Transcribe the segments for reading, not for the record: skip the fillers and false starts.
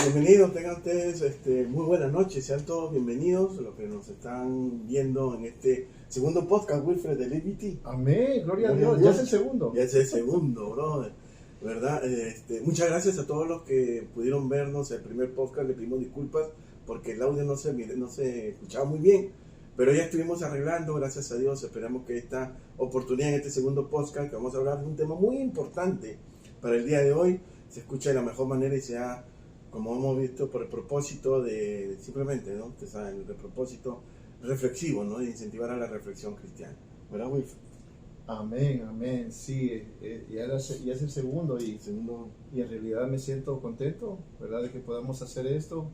Bienvenidos, tengan ustedes muy buenas noches, sean todos bienvenidos los que nos están viendo en este segundo podcast, Wilfred, del EBT. Amén, gloria a Dios, ya es el segundo. Ya es el segundo, brother, ¿verdad? Muchas gracias a todos los que pudieron vernos el primer podcast, le pedimos disculpas porque el audio no se escuchaba muy bien, pero ya estuvimos arreglando, gracias a Dios. Esperamos que esta oportunidad en este segundo podcast, que vamos a hablar de un tema muy importante para el día de hoy, se escuche de la mejor manera y sea, como hemos visto, por el propósito de simplemente, ¿no? Ustedes saben, el propósito reflexivo, ¿no? De incentivar a la reflexión cristiana. ¿Verdad, Wilfred? Amén, amén, sí, ya es el segundo y en realidad me siento contento, ¿verdad? De que podamos hacer esto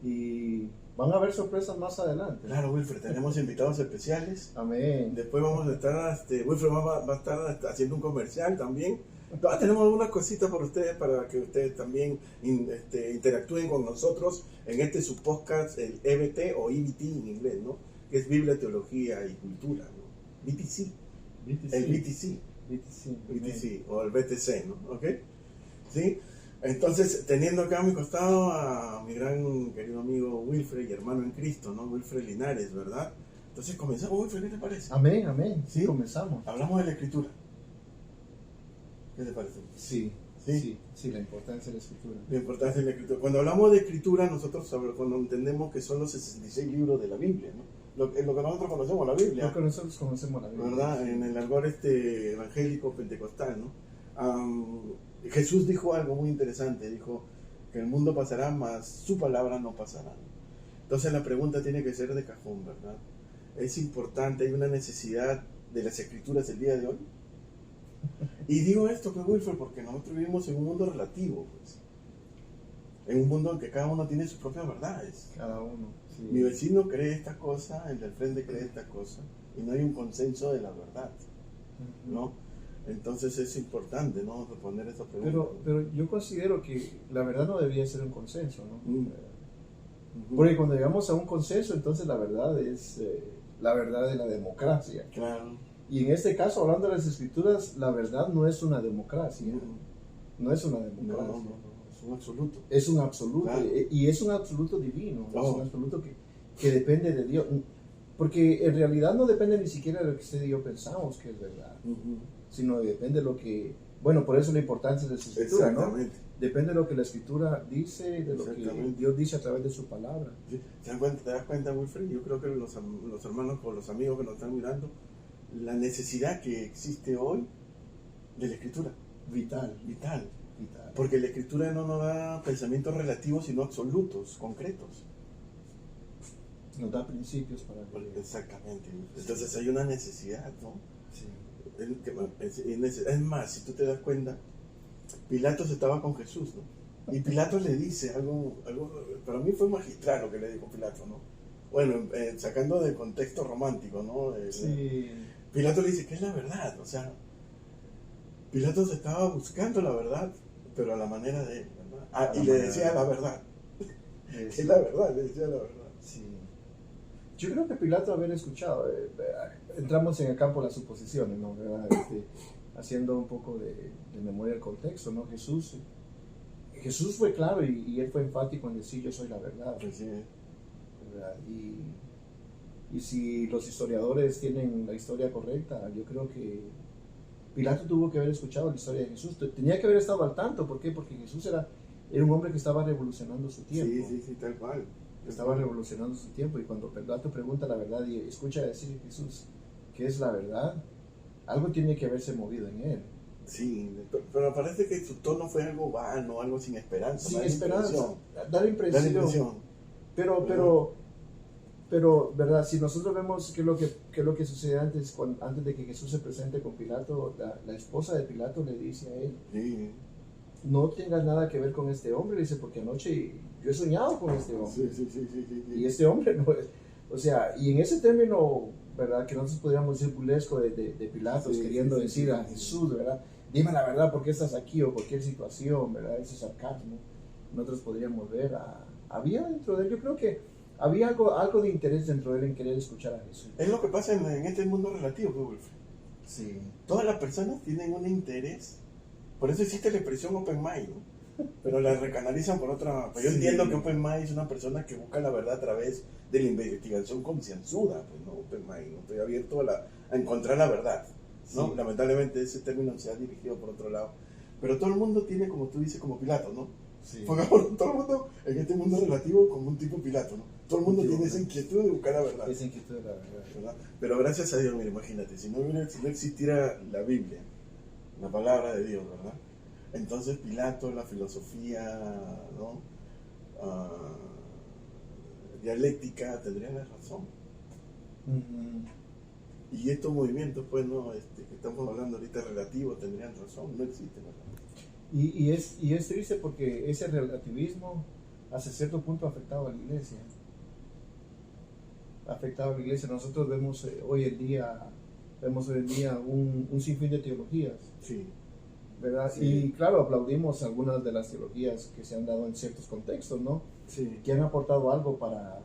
y van a haber sorpresas más adelante. Claro, Wilfred, tenemos invitados especiales. Amén. Después vamos a estar, Wilfred va a estar haciendo un comercial también. Tenemos algunas cositas para ustedes, para que ustedes también interactúen con nosotros en su podcast, el EBT o EBT en inglés, ¿no? Que es Biblia, Teología y Cultura, ¿no? BTC. El BTC o el BTC, ¿no? ¿Ok? ¿Sí? Entonces, teniendo acá a mi costado a mi gran querido amigo Wilfred y hermano en Cristo, ¿no? Wilfred Linares, ¿verdad? Entonces, comenzamos, Wilfred, ¿qué te parece? Amén, amén, ¿Sí? Comenzamos. Hablamos de la Escritura. ¿Qué te parece? Sí, la importancia de la Escritura. La importancia de la Escritura. Cuando hablamos de Escritura, nosotros cuando entendemos que son los 66 libros de la Biblia, ¿no? Lo que nosotros conocemos la Biblia. Lo que nosotros conocemos la Biblia. ¿Verdad? Sí. En el argot evangélico pentecostal, ¿no? Jesús dijo algo muy interesante. Dijo que el mundo pasará, mas su palabra no pasará. Entonces la pregunta tiene que ser de cajón, ¿verdad? Es importante, hay una necesidad de las Escrituras el día de hoy. Y digo esto, pues, Wilfred, porque nosotros vivimos en un mundo relativo, pues. En un mundo en que cada uno tiene sus propias verdades. Cada uno. Sí. Mi vecino cree esta cosa, el del frente cree esta cosa, y no hay un consenso de la verdad, ¿no? Entonces es importante, ¿no? Responder esa pregunta. Pero yo considero que la verdad no debía ser un consenso, ¿no? Porque cuando llegamos a un consenso, entonces la verdad es la verdad de la democracia. Claro. Y en este caso, hablando de las Escrituras, la verdad no es una democracia. No es una democracia. No. Es un absoluto. Es un absoluto. Claro. Y es un absoluto divino. Es un absoluto que depende de Dios. Porque en realidad no depende ni siquiera de lo que usted y yo pensamos que es verdad. Sino depende de lo que... Bueno, por eso la importancia de la Escritura, ¿no? Depende de lo que la Escritura dice, de lo que Dios dice a través de su palabra. Sí. ¿Te das cuenta, Wilfred? Yo creo que los hermanos o los amigos que nos están mirando, la necesidad que existe hoy de la Escritura. Vital. Porque la Escritura no nos da pensamientos relativos, sino absolutos, concretos. Nos da principios para vivir. Exactamente. Entonces hay una necesidad, ¿no? Sí. Es más, si tú te das cuenta, Pilatos estaba con Jesús, ¿no? Y Pilatos le dice algo, para mí fue magistral lo que le dijo Pilatos, ¿no? Bueno, sacando del contexto romántico, ¿no? Sí. Pilatos le dice, ¿qué es la verdad? O sea, Pilatos estaba buscando la verdad, pero a la manera de él, ¿verdad? Y le decía la verdad. Es la verdad, le decía la verdad. Sí. Yo creo que Pilato haber escuchado, entramos en el campo de las suposiciones, ¿no? Haciendo un poco de memoria del contexto, ¿no? Jesús fue claro y él fue enfático en decir yo soy la verdad. Sí. ¿Verdad? Y si los historiadores tienen la historia correcta, yo creo que Pilato tuvo que haber escuchado la historia de Jesús. Tenía que haber estado al tanto. ¿Por qué? Porque Jesús era un hombre que estaba revolucionando su tiempo. Sí, tal cual. Estaba revolucionando su tiempo, y cuando Pilato pregunta la verdad y escucha decir a Jesús ¿qué es la verdad? Algo tiene que haberse movido en él. Sí, pero parece que su tono fue algo vano, algo sin esperanza. Sin esperanza, da la impresión. Pero, ¿verdad? Si nosotros vemos qué es lo que sucede antes de que Jesús se presente con Pilato, la esposa de Pilato le dice a él, sí, no tengas nada que ver con este hombre, dice, porque anoche yo he soñado con este hombre. Sí. Y este hombre no es, o sea, y en ese término, ¿verdad? Que nosotros podríamos decir burlesco de Pilatos, queriendo decir a Jesús, ¿verdad? Dime la verdad, ¿por qué estás aquí? O cualquier situación, ¿verdad? Ese sarcasmo. Nosotros podríamos ver había dentro de él, yo creo que había algo de interés dentro de él en querer escuchar a Jesús. Es lo que pasa en este mundo relativo, Wilfred. Sí. Todas las personas tienen un interés. Por eso existe la expresión open mind, ¿no? pero la recanalizan por otra. Pues yo entiendo que Open Mind es una persona que busca la verdad a través de la investigación concienzuda, pues no Open Mind, no estoy abierto a encontrar la verdad, ¿no? Sí. Lamentablemente ese término se ha dirigido por otro lado, pero todo el mundo tiene, como tú dices, como Pilato, ¿no? Sí. Pongamos todo el mundo en este mundo relativo como un tipo Pilato, ¿no? Todo el mundo tiene esa inquietud de buscar la verdad. Esa inquietud de la verdad. ¿Verdad? Pero gracias a Dios, mira, imagínate, si no existiera la Biblia, la palabra de Dios, ¿verdad? Entonces Pilato, la filosofía, ¿no? Dialéctica, tendría la razón. Y estos movimientos, pues, ¿no? Que estamos hablando ahorita relativos, tendrían razón, no existen, ¿verdad? Y es triste porque ese relativismo hasta cierto punto ha afectado a la iglesia. Ha afectado a la iglesia. Nosotros vemos hoy en día un sinfín de teologías. Sí. ¿Verdad? Sí. Y claro, aplaudimos algunas de las teologías que se han dado en ciertos contextos, ¿no? Sí. Que han aportado algo para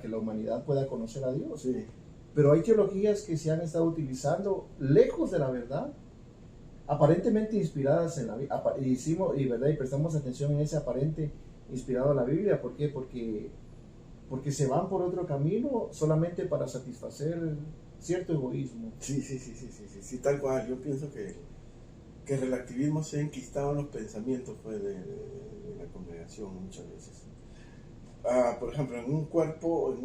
que la humanidad pueda conocer a Dios. Sí. Pero hay teologías que se han estado utilizando lejos de la verdad, aparentemente inspiradas en la Biblia, y prestamos atención en ese aparente inspirado en la Biblia. ¿Por qué? Porque se van por otro camino solamente para satisfacer cierto egoísmo. Sí, tal cual. Yo pienso que el relativismo se ha enquistado en los pensamientos, pues, de la congregación muchas veces. Por ejemplo, en un cuerpo, en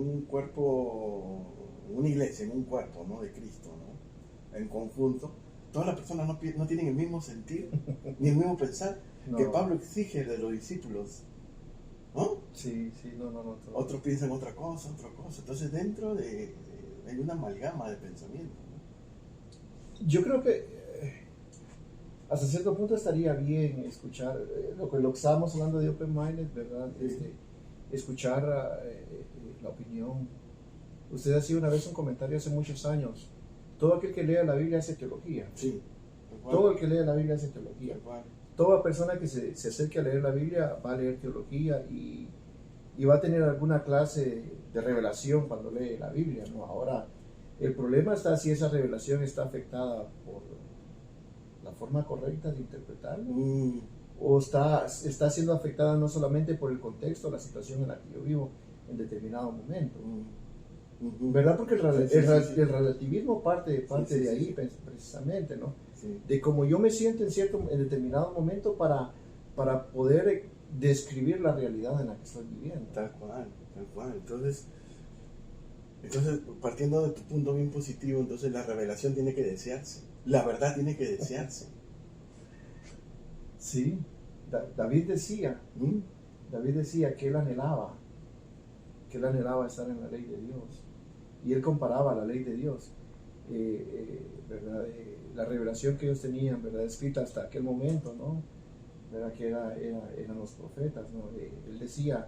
una iglesia, en un cuerpo, ¿no? De Cristo, ¿no? En conjunto, todas las personas no tienen el mismo sentir, ni el mismo pensar que Pablo exige de los discípulos, ¿no? Sí, no. Otros piensan otra cosa. Entonces dentro hay una amalgama de pensamientos, ¿no? Yo creo que hasta cierto punto estaría bien escuchar lo que estábamos hablando de Open Minded, ¿verdad? Escuchar la opinión. Usted hacía una vez un comentario hace muchos años: todo aquel que lea la Biblia hace teología. Sí. Todo el que lee la Biblia hace teología. Toda persona que se acerque a leer la Biblia va a leer teología y va a tener alguna clase de revelación cuando lee la Biblia, ¿no? Ahora, el problema está si esa revelación está afectada por la forma correcta de interpretarla, o está siendo afectada no solamente por el contexto, la situación en la que yo vivo en determinado momento. ¿Verdad? Porque el relativismo parte de ahí, precisamente, ¿no? Sí. De cómo yo me siento en determinado momento para poder describir la realidad en la que estoy viviendo. Tal cual. Entonces, partiendo de tu punto bien positivo, entonces la revelación tiene que desearse. La verdad tiene que desearse. Sí. David decía que él anhelaba estar en la ley de Dios. Y él comparaba la ley de Dios, ¿verdad? La revelación que ellos tenían, ¿verdad? Escrita hasta aquel momento, ¿no? ¿Verdad? Que eran los profetas, ¿no? Él decía: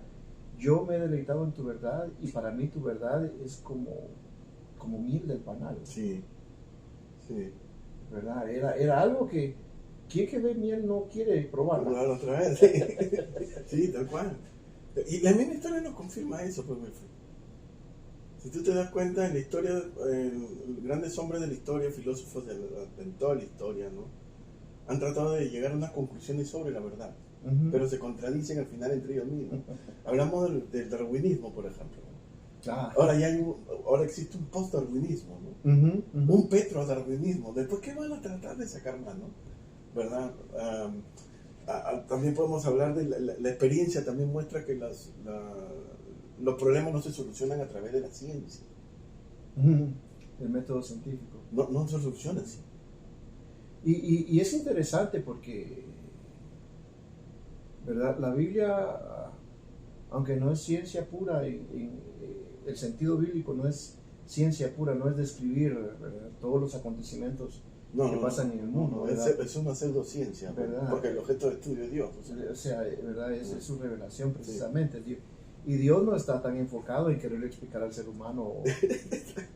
yo me he deleitado en tu verdad, y para mí tu verdad es como miel del panal. Sí. ¿Verdad? Era algo que quien que ve miel no quiere probarla. Probarla otra vez. Sí, tal cual. Y la misma historia nos confirma eso, pues, Wilfred. Si tú te das cuenta, en la historia, grandes hombres de la historia, filósofos de toda la historia, ¿no? Han tratado de llegar a unas conclusiones sobre la verdad, pero se contradicen al final entre ellos mismos. Hablamos del darwinismo, por ejemplo. Ahora existe un post-darwinismo, ¿no? Un petro-darwinismo. Después, ¿qué van a tratar de sacar más, no? ¿Verdad? También podemos hablar de la experiencia, también muestra que los problemas no se solucionan a través de la ciencia. El método científico. No se solucionan así. Y es interesante porque, ¿verdad? La Biblia, aunque no es ciencia pura, el sentido bíblico no es ciencia pura, no es describir, ¿verdad?, todos los acontecimientos que pasan en el mundo. Es una pseudociencia, ¿verdad? Porque el objeto de estudio es Dios. O sea, ¿verdad? Es su revelación precisamente. Sí. Y Dios no está tan enfocado en querer explicar al ser humano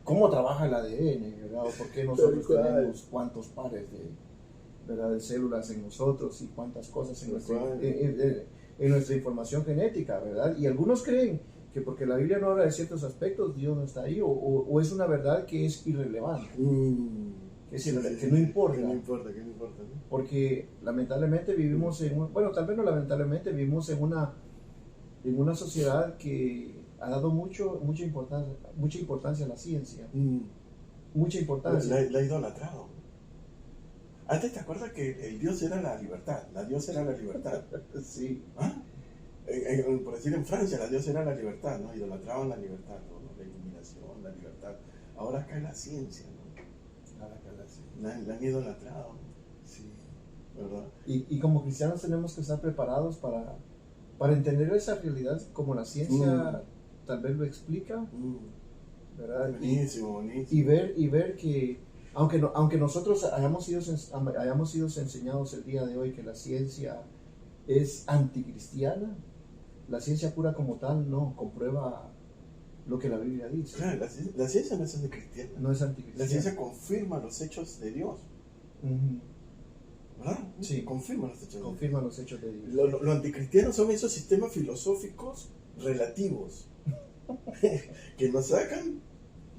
cómo trabaja el ADN, ¿verdad? O por qué nosotros tenemos cuántos pares de células en nosotros y cuántas cosas en nuestra información genética, ¿verdad? Y algunos creen que porque la Biblia no habla de ciertos aspectos, Dios no está ahí, o es una verdad que es irrelevante. que no importa. Que no importa, ¿no? Porque lamentablemente vivimos bueno, tal vez no lamentablemente, vivimos en una sociedad que ha dado mucha importancia a la ciencia. Mucha importancia. La ha idolatrado. Antes te acuerdas que el Dios era la libertad, la diosa era la libertad. Sí. ¿Ah? Por decir en Francia, la diosa era la libertad, ¿no? Idolatraban la libertad, ¿no? La iluminación, la libertad. Ahora cae la ciencia, ¿no? Ahora cae la ciencia. La han idolatrado, ¿no? Sí. ¿Verdad? Y como cristianos tenemos que estar preparados para entender esa realidad como la ciencia tal vez lo explica, ¿verdad? Buenísimo. Y ver que aunque nosotros hayamos sido enseñados el día de hoy que la ciencia es anticristiana, la ciencia pura como tal no comprueba lo que la Biblia dice. Claro, la ciencia no es anticristiana. No es anticristiana. La ciencia confirma los hechos de Dios. ¿Verdad? Sí. Confirma los hechos Confirma los hechos de Dios. Lo anticristiano son esos sistemas filosóficos relativos que nos sacan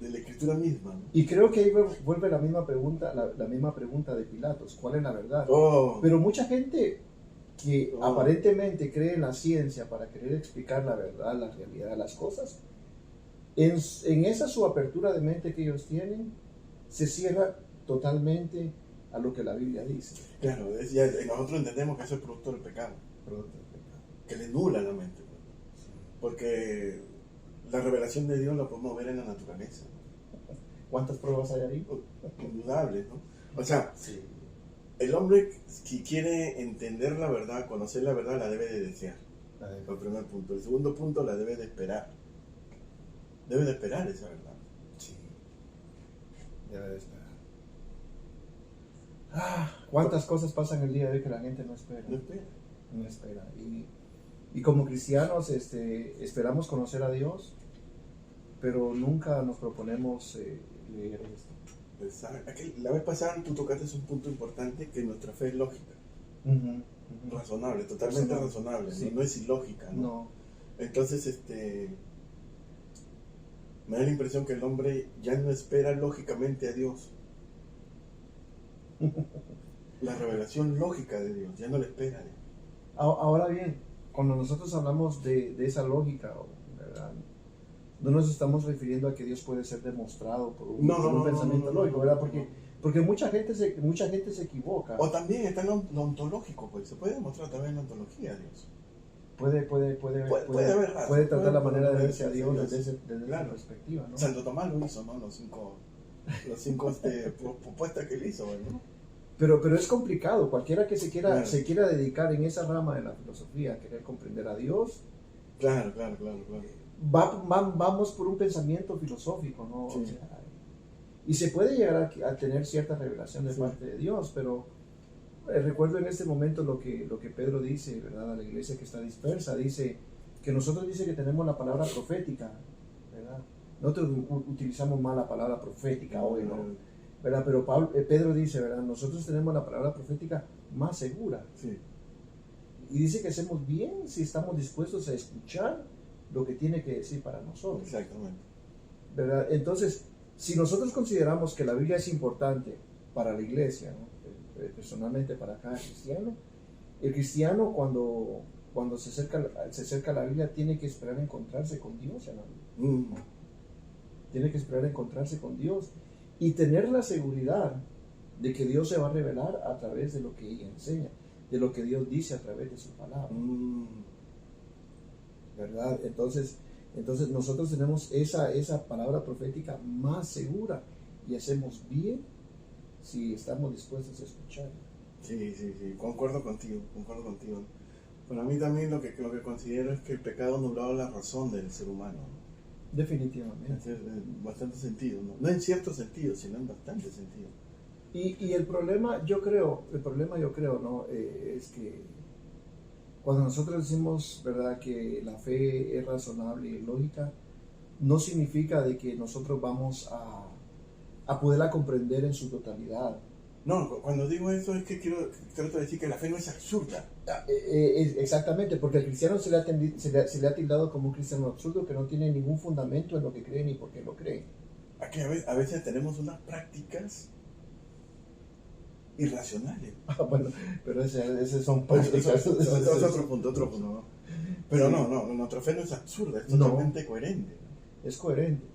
de la escritura misma, ¿no? Y creo que ahí vuelve la misma pregunta de Pilatos, ¿cuál es la verdad? Pero mucha gente que aparentemente cree en la ciencia para querer explicar la verdad, la realidad de las cosas, en esa su apertura de mente que ellos tienen, se cierra totalmente a lo que la Biblia dice. Claro, nosotros entendemos que eso es producto del pecado, que le nubla la mente, porque la revelación de Dios la podemos ver en la naturaleza. ¿Cuántas pruebas hay ahí? Indudables, ¿no? O sea, el hombre que quiere entender la verdad, conocer la verdad, la debe de desear. El primer punto. El segundo punto, la debe de esperar. Debe de esperar esa verdad. Sí. Debe de esperar. ¿Cuántas cosas pasan el día de hoy que la gente no espera? No espera. Y como cristianos esperamos conocer a Dios, pero nunca nos proponemos leer esto. Exacto. La vez pasada tú tocaste un punto importante, que nuestra fe es lógica. Razonable, totalmente razonable. Sí. No es ilógica, ¿no? No. Entonces, me da la impresión que el hombre ya no espera lógicamente a Dios. La revelación lógica de Dios, ya no le espera. Ahora bien, cuando nosotros hablamos de esa lógica, ¿verdad? No nos estamos refiriendo a que Dios puede ser demostrado por un pensamiento lógico, ¿verdad? Porque mucha gente se equivoca. O también está lo ontológico, pues se puede demostrar también la ontología de Dios. Puede tratar la manera de verse a Dios desde esa perspectiva, ¿no? Santo Tomás lo hizo, ¿no? Los cinco propuestas que él hizo, ¿no? Pero es complicado. Cualquiera que se quiera dedicar en esa rama de la filosofía, a querer comprender a Dios. Claro. Vamos por un pensamiento filosófico, ¿no? Sí. O sea, y se puede llegar a tener cierta revelación de parte de Dios, pero recuerdo en este momento lo que Pedro dice, ¿verdad? A la iglesia que está dispersa, dice que nosotros que tenemos la palabra profética, ¿verdad? Nosotros utilizamos mal la palabra profética hoy, ¿no? ¿Verdad? Pero Pedro dice, ¿verdad? Nosotros tenemos la palabra profética más segura. Sí. Y dice que hacemos bien si estamos dispuestos a escuchar lo que tiene que decir para nosotros. Exactamente. ¿Verdad? Entonces, si nosotros consideramos que la Biblia es importante para la iglesia, ¿no? Personalmente para cada cristiano, el cristiano cuando se acerca a la Biblia tiene que esperar encontrarse con Dios en la Biblia. Tiene que esperar encontrarse con Dios y tener la seguridad de que Dios se va a revelar a través de lo que ella enseña, de lo que Dios dice a través de su palabra. ¿Verdad? Entonces nosotros tenemos esa palabra profética más segura y hacemos bien si estamos dispuestos a escuchar. Sí, concuerdo contigo. Para mí también lo que considero es que el pecado ha nublado la razón del ser humano, ¿no? Definitivamente. En bastante sentido, ¿no? No en cierto sentido, sino en bastante sentido. Y el problema yo creo, ¿no? Es que cuando nosotros decimos, ¿verdad?, que la fe es razonable y lógica, no significa de que nosotros vamos a poderla comprender en su totalidad. No, cuando digo eso es que trato de decir que la fe no es absurda. Exactamente, porque al cristiano se le ha tildado como un cristiano absurdo que no tiene ningún fundamento en lo que cree ni por qué lo cree. Aquí a veces tenemos unas prácticas irracionales. Bueno, pero ese son Pues, prácticas. eso es otro punto, ¿no? Pero no, nuestra fe no es absurda, es totalmente coherente. Es coherente.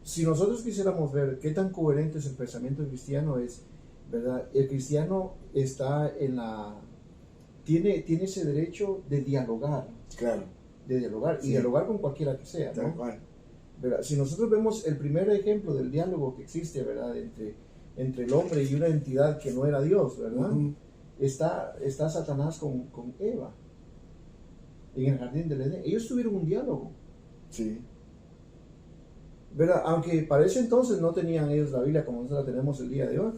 Si nosotros quisiéramos ver qué tan coherente es el pensamiento cristiano, es, ¿verdad? El cristiano está tiene ese derecho de dialogar. Claro. De dialogar, Sí. y dialogar con cualquiera que sea, Tal ¿no? cual. ¿Verdad? Si nosotros vemos el primer ejemplo del diálogo que existe, ¿verdad? Entre el hombre y una entidad que no era Dios, ¿verdad? Uh-huh. Está Satanás con Eva en el jardín del Edén. Ellos tuvieron un diálogo. Sí. ¿Verdad? Aunque para ese entonces no tenían ellos la Biblia como nosotros la tenemos el día de hoy,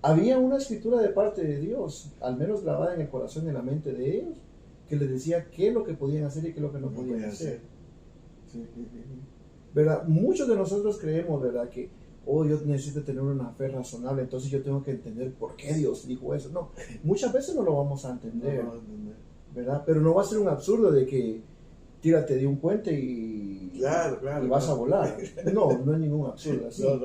había una escritura de parte de Dios, al menos grabada en el corazón y en la mente de ellos, que les decía qué es lo que podían hacer y qué es lo que no podían hacer. Sí. ¿Verdad? Muchos de nosotros creemos, ¿verdad?, que yo necesito tener una fe razonable, entonces yo tengo que entender por qué Dios dijo eso. No, muchas veces no lo vamos a entender, ¿verdad? Pero no va a ser un absurdo de que tírate de un puente y vas a volar. No es ningún absurdo así. No.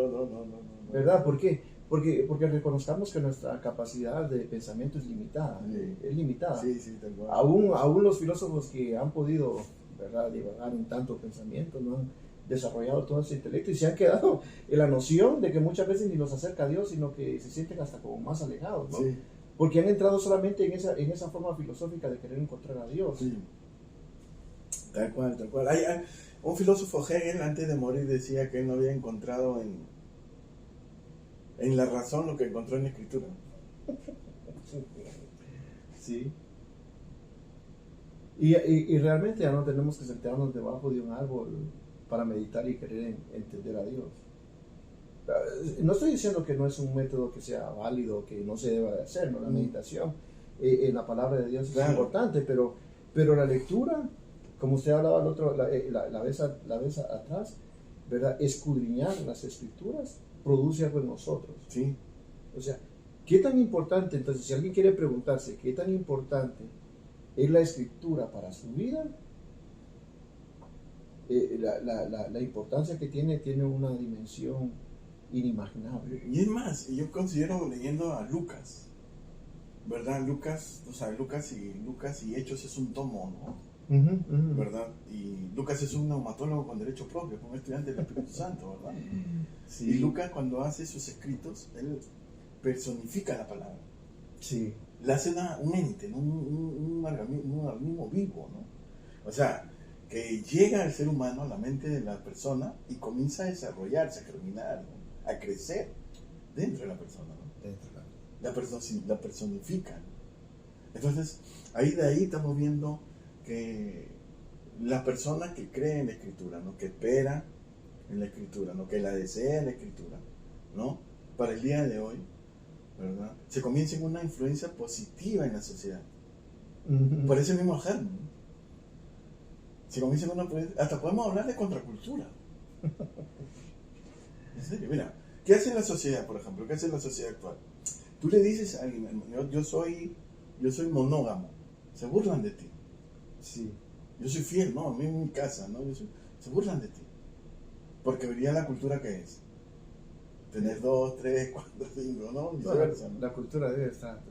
¿Verdad? ¿Por qué? Porque reconozcamos que nuestra capacidad de pensamiento es limitada. Sí. Es limitada. Sí, tal cual. Aún los filósofos que han podido, ¿verdad?, divagar en tanto pensamiento, no han desarrollado todo ese intelecto y se han quedado en la noción de que muchas veces ni los acerca a Dios, sino que se sienten hasta como más alejados, ¿no? Sí. Porque han entrado solamente en esa forma filosófica de querer encontrar a Dios. Sí. Tal cual. Un filósofo, Hegel, antes de morir decía que él no había encontrado en la razón lo que encontró en la escritura. Sí. Y realmente ya no tenemos que sentarnos debajo de un árbol para meditar y querer entender a Dios. No estoy diciendo que no es un método que sea válido, que no se deba de hacer, ¿no? La meditación en la palabra de Dios es importante, pero la lectura, como usted hablaba la vez atrás, ¿verdad?, escudriñar las escrituras produce algo en nosotros. Sí. O sea, ¿qué tan importante? Entonces, si alguien quiere preguntarse qué tan importante es la escritura para su vida, la importancia que tiene una dimensión inimaginable. Y es más, yo considero leyendo a Lucas, ¿verdad? Lucas y Hechos es un tomo, ¿no? ¿Verdad? Y Lucas es un neumatólogo con derecho propio, un estudiante del Espíritu Santo, ¿verdad? Sí. Y Lucas, cuando hace sus escritos, él personifica la palabra. Sí. Le hace un ente, un organismo vivo, ¿no? O sea, que llega al ser humano, a la mente de la persona, y comienza a desarrollarse, a germinar, ¿no?, a crecer dentro de la persona, ¿no? La personifica. Entonces, de ahí estamos viendo que la persona que cree en la escritura, ¿no?, que espera en la escritura, ¿no?, que la desea en la escritura, ¿no?, para el día de hoy, ¿verdad?, se comienza en una influencia positiva en la sociedad. Por ese mismo germen, ¿no? Se comienza en hasta podemos hablar de contracultura. En serio, mira, ¿qué hace la sociedad, por ejemplo? ¿Qué hace la sociedad actual? Tú le dices a alguien, yo soy monógamo, se burlan de ti. Sí. Yo soy fiel, no, a mí en mi casa, ¿no? Se burlan de ti. Porque vería la cultura que es. Tener 2, 3, 4, 5, ¿no? Viceversa, ¿no? La cultura debe estar,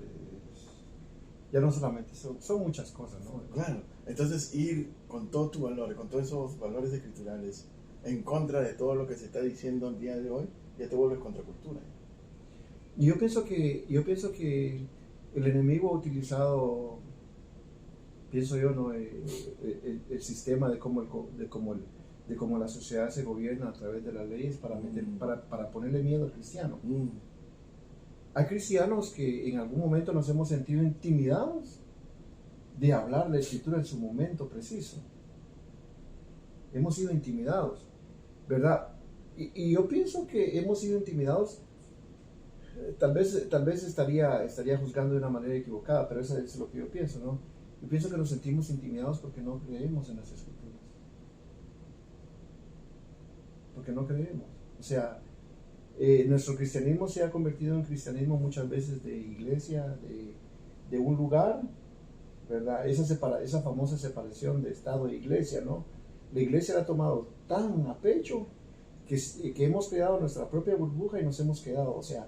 ya no solamente, son muchas cosas, ¿no? Claro, entonces ir con todos tus valores, con todos esos valores escriturales, en contra de todo lo que se está diciendo el día de hoy, ya te vuelves contracultura. Y yo pienso que el enemigo ha utilizado, pienso yo, ¿no?, el sistema de cómo la sociedad se gobierna a través de las leyes para ponerle miedo al cristiano. Hay cristianos que en algún momento nos hemos sentido intimidados de hablar la escritura en su momento preciso. Hemos sido intimidados, ¿verdad? Y yo pienso que hemos sido intimidados. Tal vez estaría juzgando de una manera equivocada, pero eso es lo que yo pienso, ¿no? Yo pienso que nos sentimos intimidados porque no creemos en las escrituras. Porque no creemos. O sea, nuestro cristianismo se ha convertido en cristianismo muchas veces de iglesia, de un lugar, ¿verdad? Esa famosa separación de Estado e iglesia, ¿no? La iglesia la ha tomado tan a pecho que hemos creado nuestra propia burbuja y nos hemos quedado, o sea,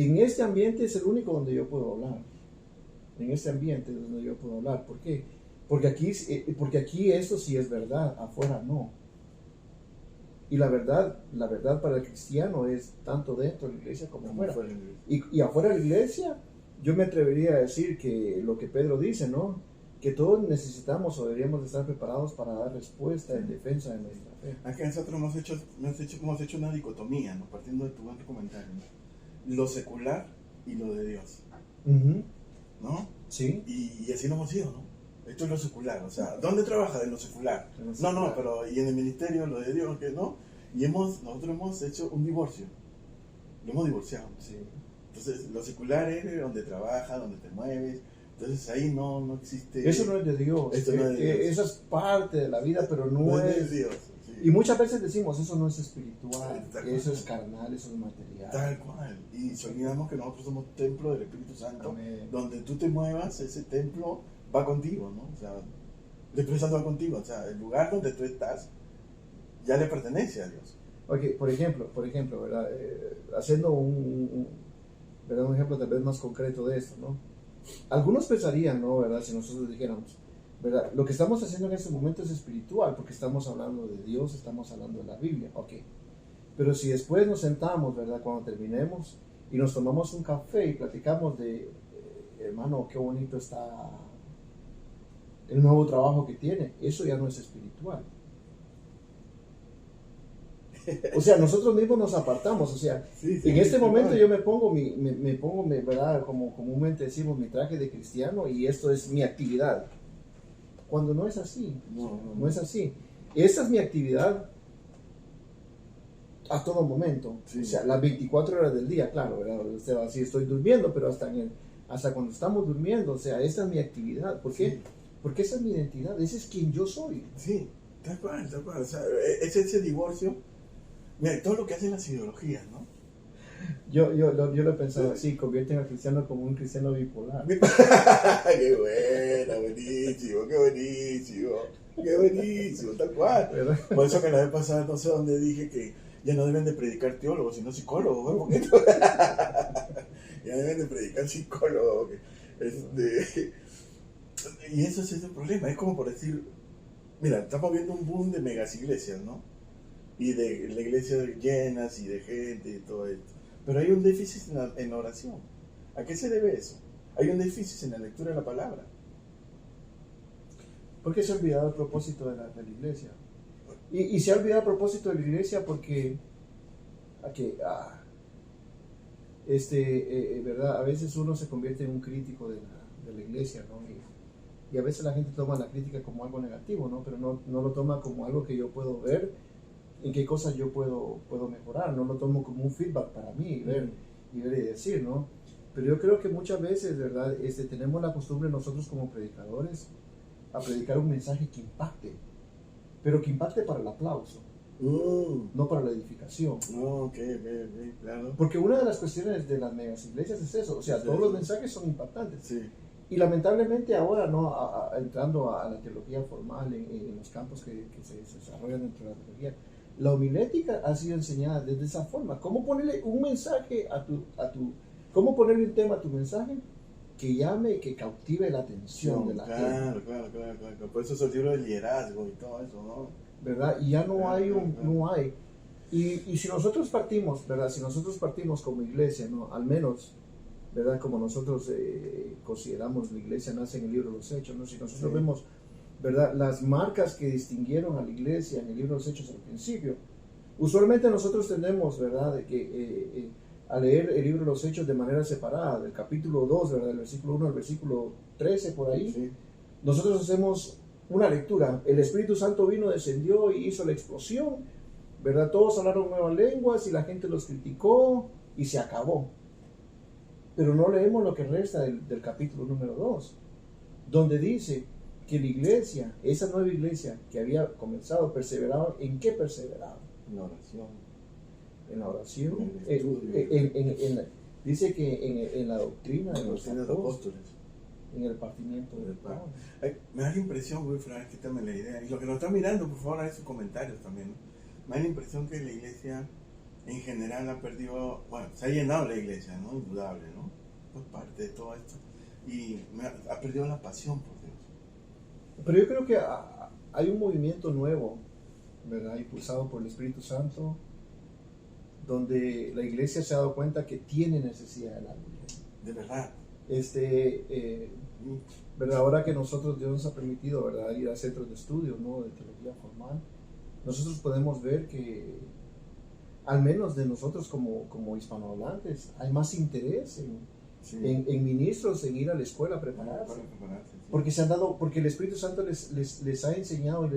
en este ambiente es el único donde yo puedo hablar. En este ambiente es donde yo puedo hablar. ¿Por qué? Porque aquí esto sí es verdad, afuera no. Y la verdad para el cristiano es tanto dentro de la iglesia como afuera. Y afuera de la iglesia, yo me atrevería a decir que lo que Pedro dice, ¿no? Que todos necesitamos o deberíamos estar preparados para dar respuesta en defensa de nuestra fe. Aquí nosotros hemos hecho una dicotomía, ¿no? Partiendo de tu otro comentario, ¿no? Lo secular y lo de Dios, ¿no? Sí. Y así no hemos ido, ¿no? Esto es lo secular, o sea, ¿dónde trabaja? En lo secular. No, pero y en el ministerio, lo de Dios, que no. Y nosotros hemos hecho un divorcio. Lo hemos divorciado. Sí. Entonces, lo secular es donde trabajas, donde te mueves. Entonces, ahí no existe. Eso no es de Dios. Esto no es de Dios. Eso es parte de la vida, pero no es de Dios. Sí. Y muchas veces decimos, eso no es espiritual, eso es carnal, eso es material. Tal cual. Y olvidamos que nosotros somos templo del Espíritu Santo. Amén. Donde tú te muevas, ese templo va contigo, ¿no? O sea, el Espíritu Santo va contigo. O sea, el lugar donde tú estás ya le pertenece a Dios. Ok, por ejemplo, ¿verdad? Haciendo ¿verdad? Un ejemplo tal vez más concreto de esto, ¿no? Algunos pensarían, ¿no? ¿Verdad? Si nosotros dijéramos, ¿verdad? Lo que estamos haciendo en este momento es espiritual, porque estamos hablando de Dios, estamos hablando de la Biblia, ok. Pero si después nos sentamos, ¿verdad? Cuando terminemos y nos tomamos un café y platicamos de, hermano, qué bonito está el nuevo trabajo que tiene, eso ya no es espiritual. O sea, nosotros mismos nos apartamos, o sea, sí, en este momento yo me pongo, ¿verdad? Como comúnmente decimos, mi traje de cristiano y esto es mi actividad. Cuando no es así, no es así. Esta es mi actividad a todo momento, sí. O sea, las 24 horas del día, claro, ¿verdad? O sea, así estoy durmiendo, pero hasta cuando estamos durmiendo, o sea, esta es mi actividad. ¿Por qué? Sí. Porque esa es mi identidad, ese es quien yo soy. Sí, tal cual. O sea, es ese divorcio. Mira, todo lo que hacen las ideologías, ¿no? Yo lo he pensado así, convierten al cristiano como un cristiano bipolar. Qué buena, qué buenísimo, tal cual. ¿Verdad? Por eso que la vez pasada, no sé dónde dije que ya no deben de predicar teólogos, sino psicólogos, ¿no? Porque ya deben de predicar psicólogos. Y eso es el problema, es como por decir, mira, estamos viendo un boom de megas iglesias, ¿no? Y de la iglesia llenas y de gente y todo esto. Pero hay un déficit en la oración. ¿A qué se debe eso? Hay un déficit en la lectura de la palabra. Porque se ha olvidado el propósito de la iglesia. Y se ha olvidado el propósito de la iglesia porque ¿verdad? A veces uno se convierte en un crítico de la iglesia, ¿no? Y a veces la gente toma la crítica como algo negativo, ¿no? Pero no lo toma como algo que yo puedo ver, en qué cosas yo puedo mejorar, no lo tomo como un feedback para mí, ver y decir, ¿no? Pero yo creo que muchas veces, ¿verdad? Tenemos la costumbre nosotros como predicadores a predicar un mensaje que impacte, pero que impacte para el aplauso, no para la edificación. Claro. Porque una de las cuestiones de las megas iglesias es eso, o sea, todos los mensajes son impactantes. Sí. Y lamentablemente ahora, ¿no? Entrando a la teología formal en los campos que se desarrollan dentro de la teología, la homilética ha sido enseñada desde esa forma. ¿Cómo ponerle un mensaje cómo ponerle un tema a tu mensaje que llame y que cautive la atención de la gente? Claro. Por eso es el libro de liderazgo y todo eso, ¿no? ¿Verdad? Y ya no hay. Y si nosotros partimos, ¿verdad? Si nosotros partimos como iglesia, ¿no? Al menos, ¿verdad? Como nosotros consideramos la iglesia nace en el libro de los Hechos, ¿no? Si nosotros vemos, ¿verdad? Las marcas que distinguieron a la iglesia en el libro de los Hechos al principio. Usualmente nosotros tendemos, ¿verdad? A leer el libro de los Hechos de manera separada, del capítulo 2, ¿verdad? Del versículo 1 al versículo 13, por ahí. Sí. Nosotros hacemos una lectura. El Espíritu Santo vino, descendió y hizo la explosión, ¿verdad? Todos hablaron nuevas lenguas y la gente los criticó y se acabó. Pero no leemos lo que resta del capítulo número 2, donde dice que la iglesia, esa nueva iglesia que había comenzado, perseveraba. ¿En qué perseveraba? En la oración. En la oración. En Dice que en la doctrina de los apóstoles. En el partimiento del pan. Me da la impresión, Wilfred, quítame la idea. Y lo que nos está mirando, por favor, hagan sus comentarios también, ¿no? Me da la impresión que la iglesia en general ha perdido, bueno, se ha llenado la iglesia, ¿no? Indudable, ¿no? Pues parte de todo esto. Y ha perdido la pasión por Dios. Pero yo creo que hay un movimiento nuevo, ¿verdad? Impulsado por el Espíritu Santo, donde la iglesia se ha dado cuenta que tiene necesidad de la Biblia. De verdad. ¿Verdad? Ahora que nosotros, Dios nos ha permitido, ¿verdad?, ir a centros de estudio, ¿no?, de teología formal, nosotros podemos ver que, al menos de nosotros como hispanohablantes, hay más interés en ministros, en ir a la escuela a prepararse. Porque porque el Espíritu Santo les ha enseñado y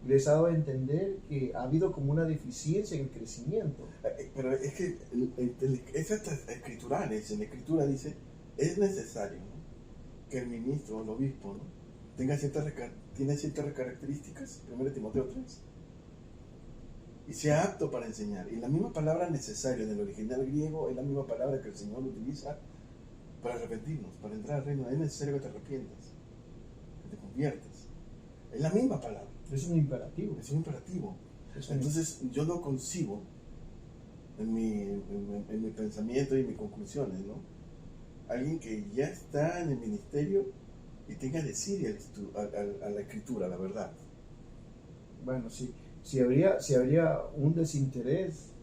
les ha dado a entender que ha habido como una deficiencia en el crecimiento. Pero es que es hasta escritural, en la escritura dice, es necesario, ¿no?, que el ministro o el obispo, ¿no?, tiene ciertas características, 1 Timoteo 3, y sea apto para enseñar. Y la misma palabra necesario en el original griego es la misma palabra que el Señor utiliza para arrepentirnos, para entrar al reino. Es necesario que te arrepientas, que te conviertas. Es la misma palabra. Es un imperativo. Es un imperativo. Entonces yo lo concibo en mi pensamiento y en mis conclusiones, ¿no? Alguien que ya está en el ministerio y tenga decir a la escritura, la verdad. Bueno, sí. Si habría un desinterés,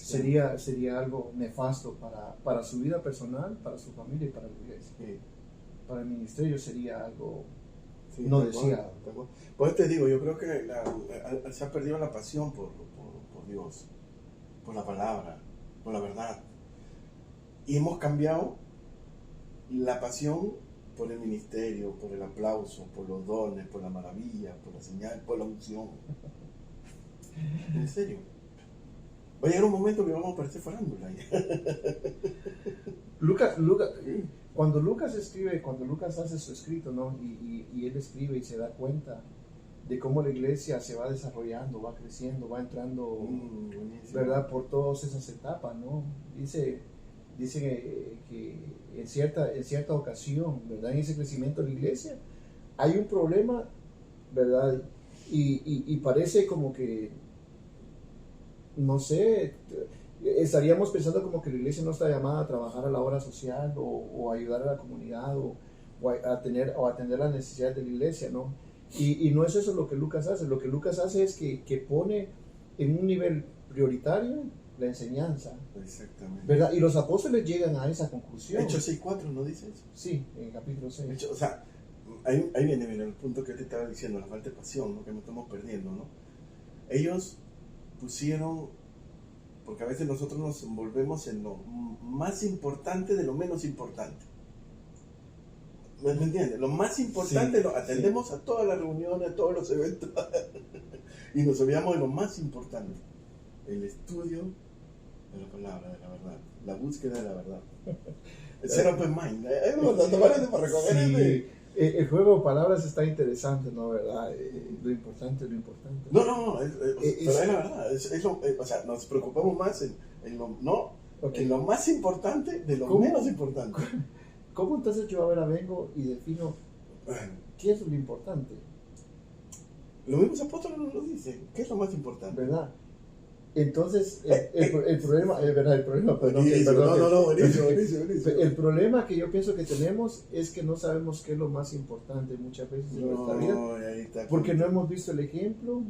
sería algo nefasto para su vida personal, para su familia y para la iglesia. Sí. Para el ministerio sería algo sí, no deseado. Por eso te digo, yo creo que se ha perdido la pasión por Dios, por la palabra, por la verdad. Y hemos cambiado la pasión por el ministerio, por el aplauso, por los dones, por la maravilla, por la señal, por la unción. En serio. Va a llegar un momento que vamos a parecer farándula. Cuando Lucas hace su escrito, ¿no?, y él escribe y se da cuenta de cómo la iglesia se va desarrollando, va creciendo, va entrando, ¿verdad?, por todas esas etapas, ¿no? Dice que en cierta ocasión, ¿verdad?, en ese crecimiento de la iglesia hay un problema, ¿verdad? Y parece como que, no sé, estaríamos pensando como que la iglesia no está llamada a trabajar a la obra social o ayudar a la comunidad o atender las necesidades de la iglesia, ¿no? Y no es eso lo que Lucas hace. Lo que Lucas hace es que pone en un nivel prioritario la enseñanza. Exactamente. ¿Verdad? Y los apóstoles llegan a esa conclusión. Hechos 6:4, ¿no dice eso? Sí, en el capítulo 6. O sea, ahí viene el punto que te estaba diciendo, la falta de pasión, ¿no?, que nos estamos perdiendo, ¿no? Ellos pusieron, porque a veces nosotros nos envolvemos en lo más importante de lo menos importante. ¿Me entiendes? Lo más importante, sí, atendemos a todas las reuniones, a todos los eventos, y nos olvidamos de lo más importante, el estudio de la palabra, de la verdad, la búsqueda de la verdad. El ser open mind. Para recoger sí. El juego de palabras está interesante, ¿no? ¿Verdad? Lo importante. No, pero es la verdad. O sea, nos preocupamos más en lo más importante de lo menos importante. ¿Cómo entonces yo ahora vengo y defino qué es lo importante? Los mismos apóstoles nos lo dicen. ¿Qué es lo más importante? ¿Verdad? Entonces, el problema, buenísimo. El problema que yo pienso que tenemos es que no sabemos qué es lo más importante muchas veces en nuestra vida, porque no hemos visto el ejemplo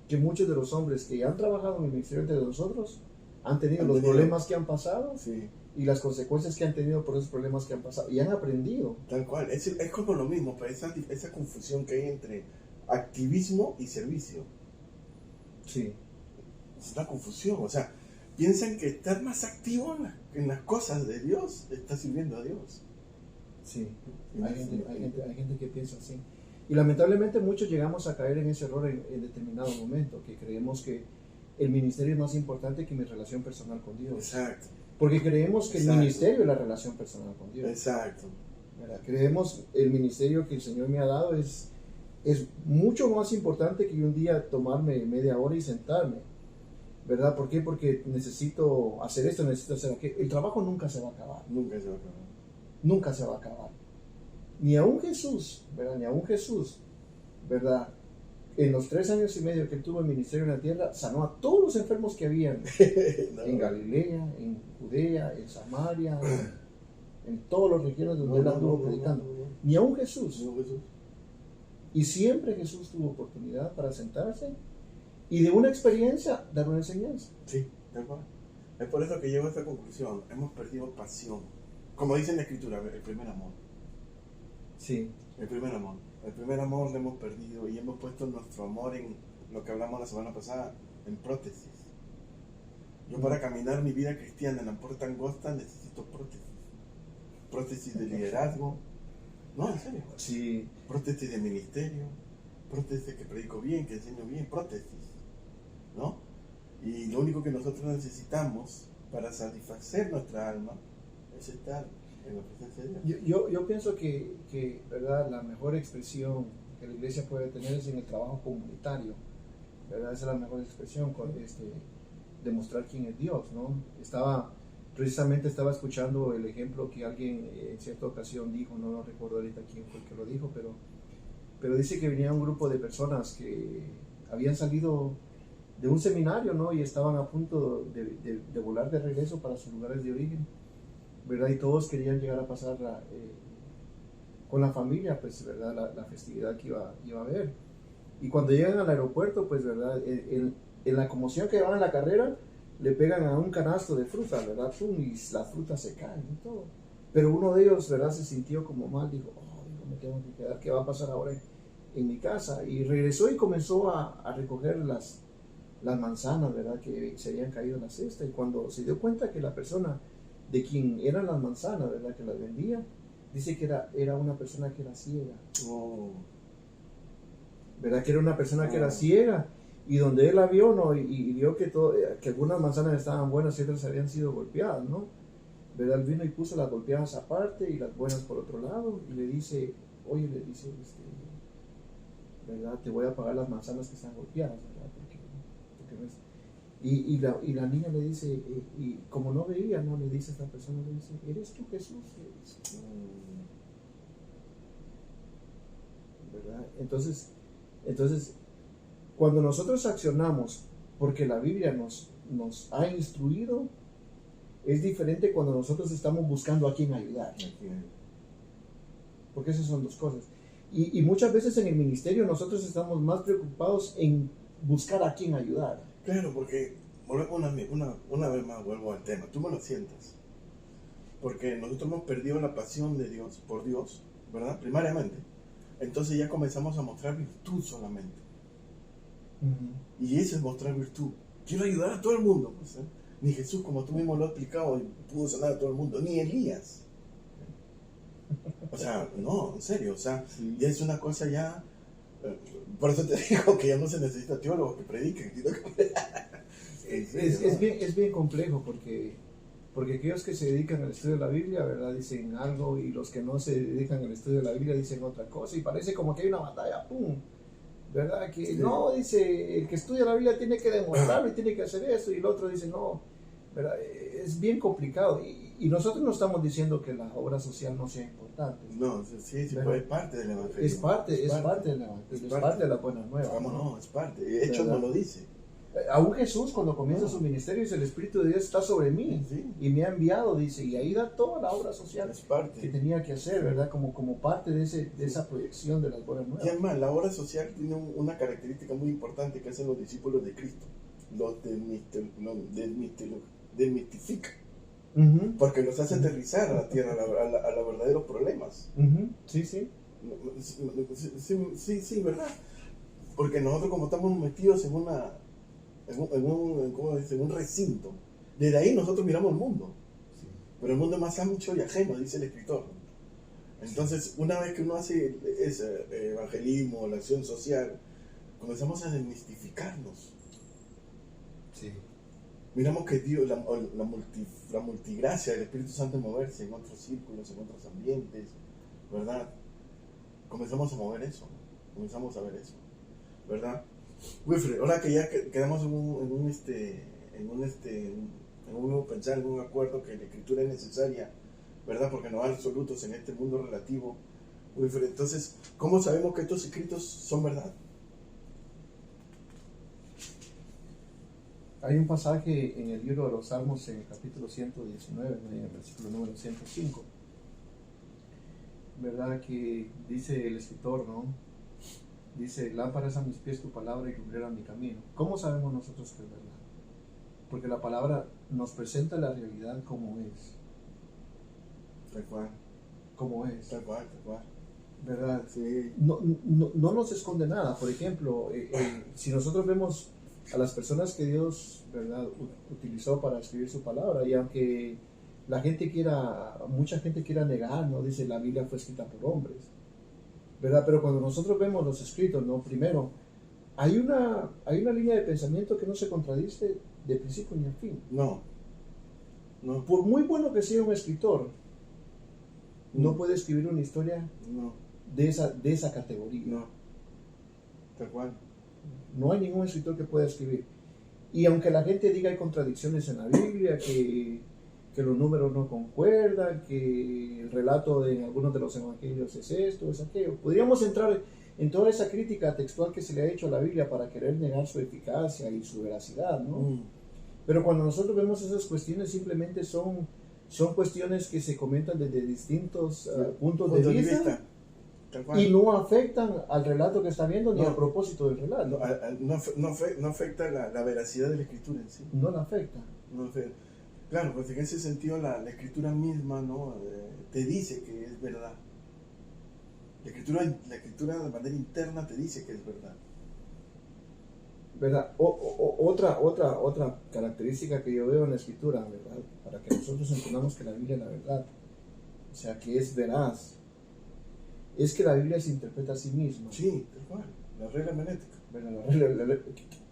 que muchos de los hombres que han trabajado en el ministerio entre nosotros han tenido los problemas que han pasado, sí, y las consecuencias que han tenido por esos problemas que han pasado, y han aprendido. Tal cual, es como lo mismo, pero esa confusión que hay entre activismo y servicio. Sí. Es una confusión, o sea, piensan que estar más activo en las cosas de Dios está sirviendo a Dios. Sí, hay gente que piensa así. Y lamentablemente muchos llegamos a caer en ese error en determinado momento, que creemos que el ministerio es más importante que mi relación personal con Dios. Exacto. Porque creemos que el ministerio es la relación personal con Dios. Exacto. ¿Verdad? Creemos el ministerio que el Señor me ha dado es mucho más importante que un día tomarme media hora y sentarme. ¿Verdad? ¿Por qué? Porque necesito hacer esto, necesito hacer aquello. El trabajo nunca se va a acabar. Nunca se va a acabar. Nunca se va a acabar. Ni aún Jesús, ¿verdad? Ni aún Jesús, ¿verdad? en los 3 años y medio que tuvo el ministerio en la tierra, sanó a todos los enfermos que habían No. en Galilea, en Judea, en Samaria, en todas las regiones donde él anduvo predicando. Ni aún Jesús. No, Jesús. Y siempre Jesús tuvo oportunidad para sentarse y de una experiencia dar una enseñanza. Sí, tal cual. Es por eso que llego a esta conclusión. Hemos perdido pasión. Como dice en la Escritura, el primer amor. Sí. El primer amor. El primer amor lo hemos perdido y hemos puesto nuestro amor en lo que hablamos la semana pasada, en prótesis. Yo para caminar mi vida cristiana en la puerta angosta necesito prótesis. Prótesis de liderazgo. No, en serio. Sí. Prótesis de ministerio. Prótesis que predico bien, que enseño bien. Prótesis. ¿No? Y lo único que nosotros necesitamos para satisfacer nuestra alma es estar en la presencia de Dios. Yo pienso que, ¿verdad? La mejor expresión que la iglesia puede tener es en el trabajo comunitario, ¿verdad? Esa es la mejor expresión, demostrar quién es Dios, ¿no? Precisamente estaba escuchando el ejemplo que alguien en cierta ocasión dijo, no recuerdo ahorita quién fue el que lo dijo, pero dice que venía un grupo de personas que habían salido de un seminario, ¿no? Y estaban a punto de volar de regreso para sus lugares de origen, ¿verdad? Y todos querían llegar a pasar con la familia, pues, ¿verdad? La festividad que iba a haber. Y cuando llegan al aeropuerto, pues, ¿verdad? En la conmoción que van en la carrera, le pegan a un canasto de fruta, ¿verdad? ¡Pum! Y las frutas se caen y todo. Pero uno de ellos, ¿verdad? Se sintió como mal, dijo, me tengo que quedar, ¿qué va a pasar ahora en mi casa? Y regresó y comenzó a recoger las manzanas, ¿verdad? Que se habían caído en la cesta. Y cuando se dio cuenta que la persona de quien eran las manzanas, ¿verdad? Que las vendía, dice que era una persona que era ciega. Oh. ¿Verdad? Que era una persona que era ciega. Y donde él la vio, ¿no? Y vio que algunas manzanas estaban buenas y otras habían sido golpeadas, ¿no? ¿Verdad? Él vino y puso las golpeadas aparte y las buenas por otro lado. Y le dice, oye, ¿verdad? Te voy a pagar las manzanas que están golpeadas, ¿verdad? Porque no es... Y la niña le dice, y como no veía, ¿no? Le dice a esta persona, le dice, ¿eres tú Jesús? ¿Verdad? Entonces, cuando nosotros accionamos porque la Biblia nos ha instruido, es diferente cuando nosotros estamos buscando a quién ayudar. Porque esas son dos cosas. Y muchas veces en el ministerio nosotros estamos más preocupados en buscar a quién ayudar. Claro, porque una vez más vuelvo al tema. Tú me lo sientas. Porque nosotros hemos perdido la pasión de Dios, por Dios, ¿verdad? Primariamente. Entonces ya comenzamos a mostrar virtud solamente. Y eso es mostrar virtud. Quiero ayudar a todo el mundo. Pues, ¿eh? Ni Jesús, como tú mismo lo has explicado, pudo sanar a todo el mundo. Ni Elías. O sea, no, en serio. O sea, sí. Ya es una cosa ya... por eso te digo que ya no se necesita teólogos que prediquen. Es bien complejo porque aquellos que se dedican al estudio de la Biblia, ¿verdad? Dicen algo y los que no se dedican al estudio de la Biblia dicen otra cosa y parece como que hay una batalla, ¡pum! ¿Verdad? Que sí. No, dice, el que estudia la Biblia tiene que demostrarlo y tiene que hacer eso, y el otro dice, no, ¿verdad? Es bien complicado, y nosotros no estamos diciendo que la obra social no sea importante. No, sí, pues es parte del evangelio. Es parte del evangelio, es parte de la buena nueva. ¿Cómo no? Es parte, de hecho no lo dice. Aún Jesús cuando comienza su ministerio dice, el Espíritu de Dios está sobre mí, sí. Y me ha enviado, dice, y ahí da toda la obra social que tenía que hacer, ¿verdad? Como parte de esa proyección de las buenas nuevas. Y además, la obra social tiene una característica muy importante que hacen los discípulos de Cristo, los desmistifican, porque los hacen aterrizar a la tierra, a los verdaderos problemas. Sí, sí. Sí, ¿verdad? Porque nosotros como estamos metidos en un recinto, desde ahí nosotros miramos el mundo, sí. Pero el mundo es más ancho y ajeno, dice el escritor. Entonces, una vez que uno hace ese evangelismo, la acción social, comenzamos a desmistificarnos. Sí. Miramos que Dios, la multigracia del Espíritu Santo moverse en otros círculos, en otros ambientes, ¿verdad? Comenzamos a mover eso, comenzamos a ver eso, ¿verdad? Wilfred, ahora que ya quedamos en un pensar, en un acuerdo que la escritura es necesaria, ¿verdad? Porque no hay absolutos en este mundo relativo. Wilfred, entonces, ¿cómo sabemos que estos escritos son verdad? Hay un pasaje en el libro de los Salmos, en el capítulo 119, en el versículo número 105, ¿verdad? Que dice el escritor, ¿no? Dice, lámpara es a mis pies tu palabra y lumbrera mi camino. ¿Cómo sabemos nosotros que es verdad? Porque la palabra nos presenta la realidad como es. Tal cual. Como es. Tal cual, tal cual. ¿Verdad? Sí. No nos esconde nada. Por ejemplo, si nosotros vemos a las personas que Dios, ¿verdad?, utilizó para escribir su palabra, y aunque mucha gente quiera negar, ¿no? Dice, la Biblia fue escrita por hombres, ¿verdad? Pero cuando nosotros vemos los escritos, ¿no? Primero, hay una línea de pensamiento que no se contradice de principio ni a fin. No. Por muy bueno que sea un escritor, no puede escribir una historia de esa categoría. No. Tal cual. No hay ningún escritor que pueda escribir. Y aunque la gente diga hay contradicciones en la Biblia, que los números no concuerdan, que el relato de algunos de los evangelios es esto, es aquello, podríamos entrar en toda esa crítica textual que se le ha hecho a la Biblia para querer negar su eficacia y su veracidad, ¿no? Pero cuando nosotros vemos esas cuestiones, simplemente son cuestiones que se comentan desde distintos puntos de vista. Y no afectan al relato que está viendo ni al propósito del relato. No afecta la veracidad de la escritura en sí. No la afecta. Claro, pues en ese sentido la escritura misma, ¿no? Te dice que es verdad. La escritura de manera interna te dice que es verdad. ¿Verdad? Otra característica que yo veo en la escritura, ¿verdad? Para que nosotros entendamos que la Biblia es la verdad, o sea, que es veraz, es que la Biblia se interpreta a sí misma. Sí, tal cual. La regla hermenéutica.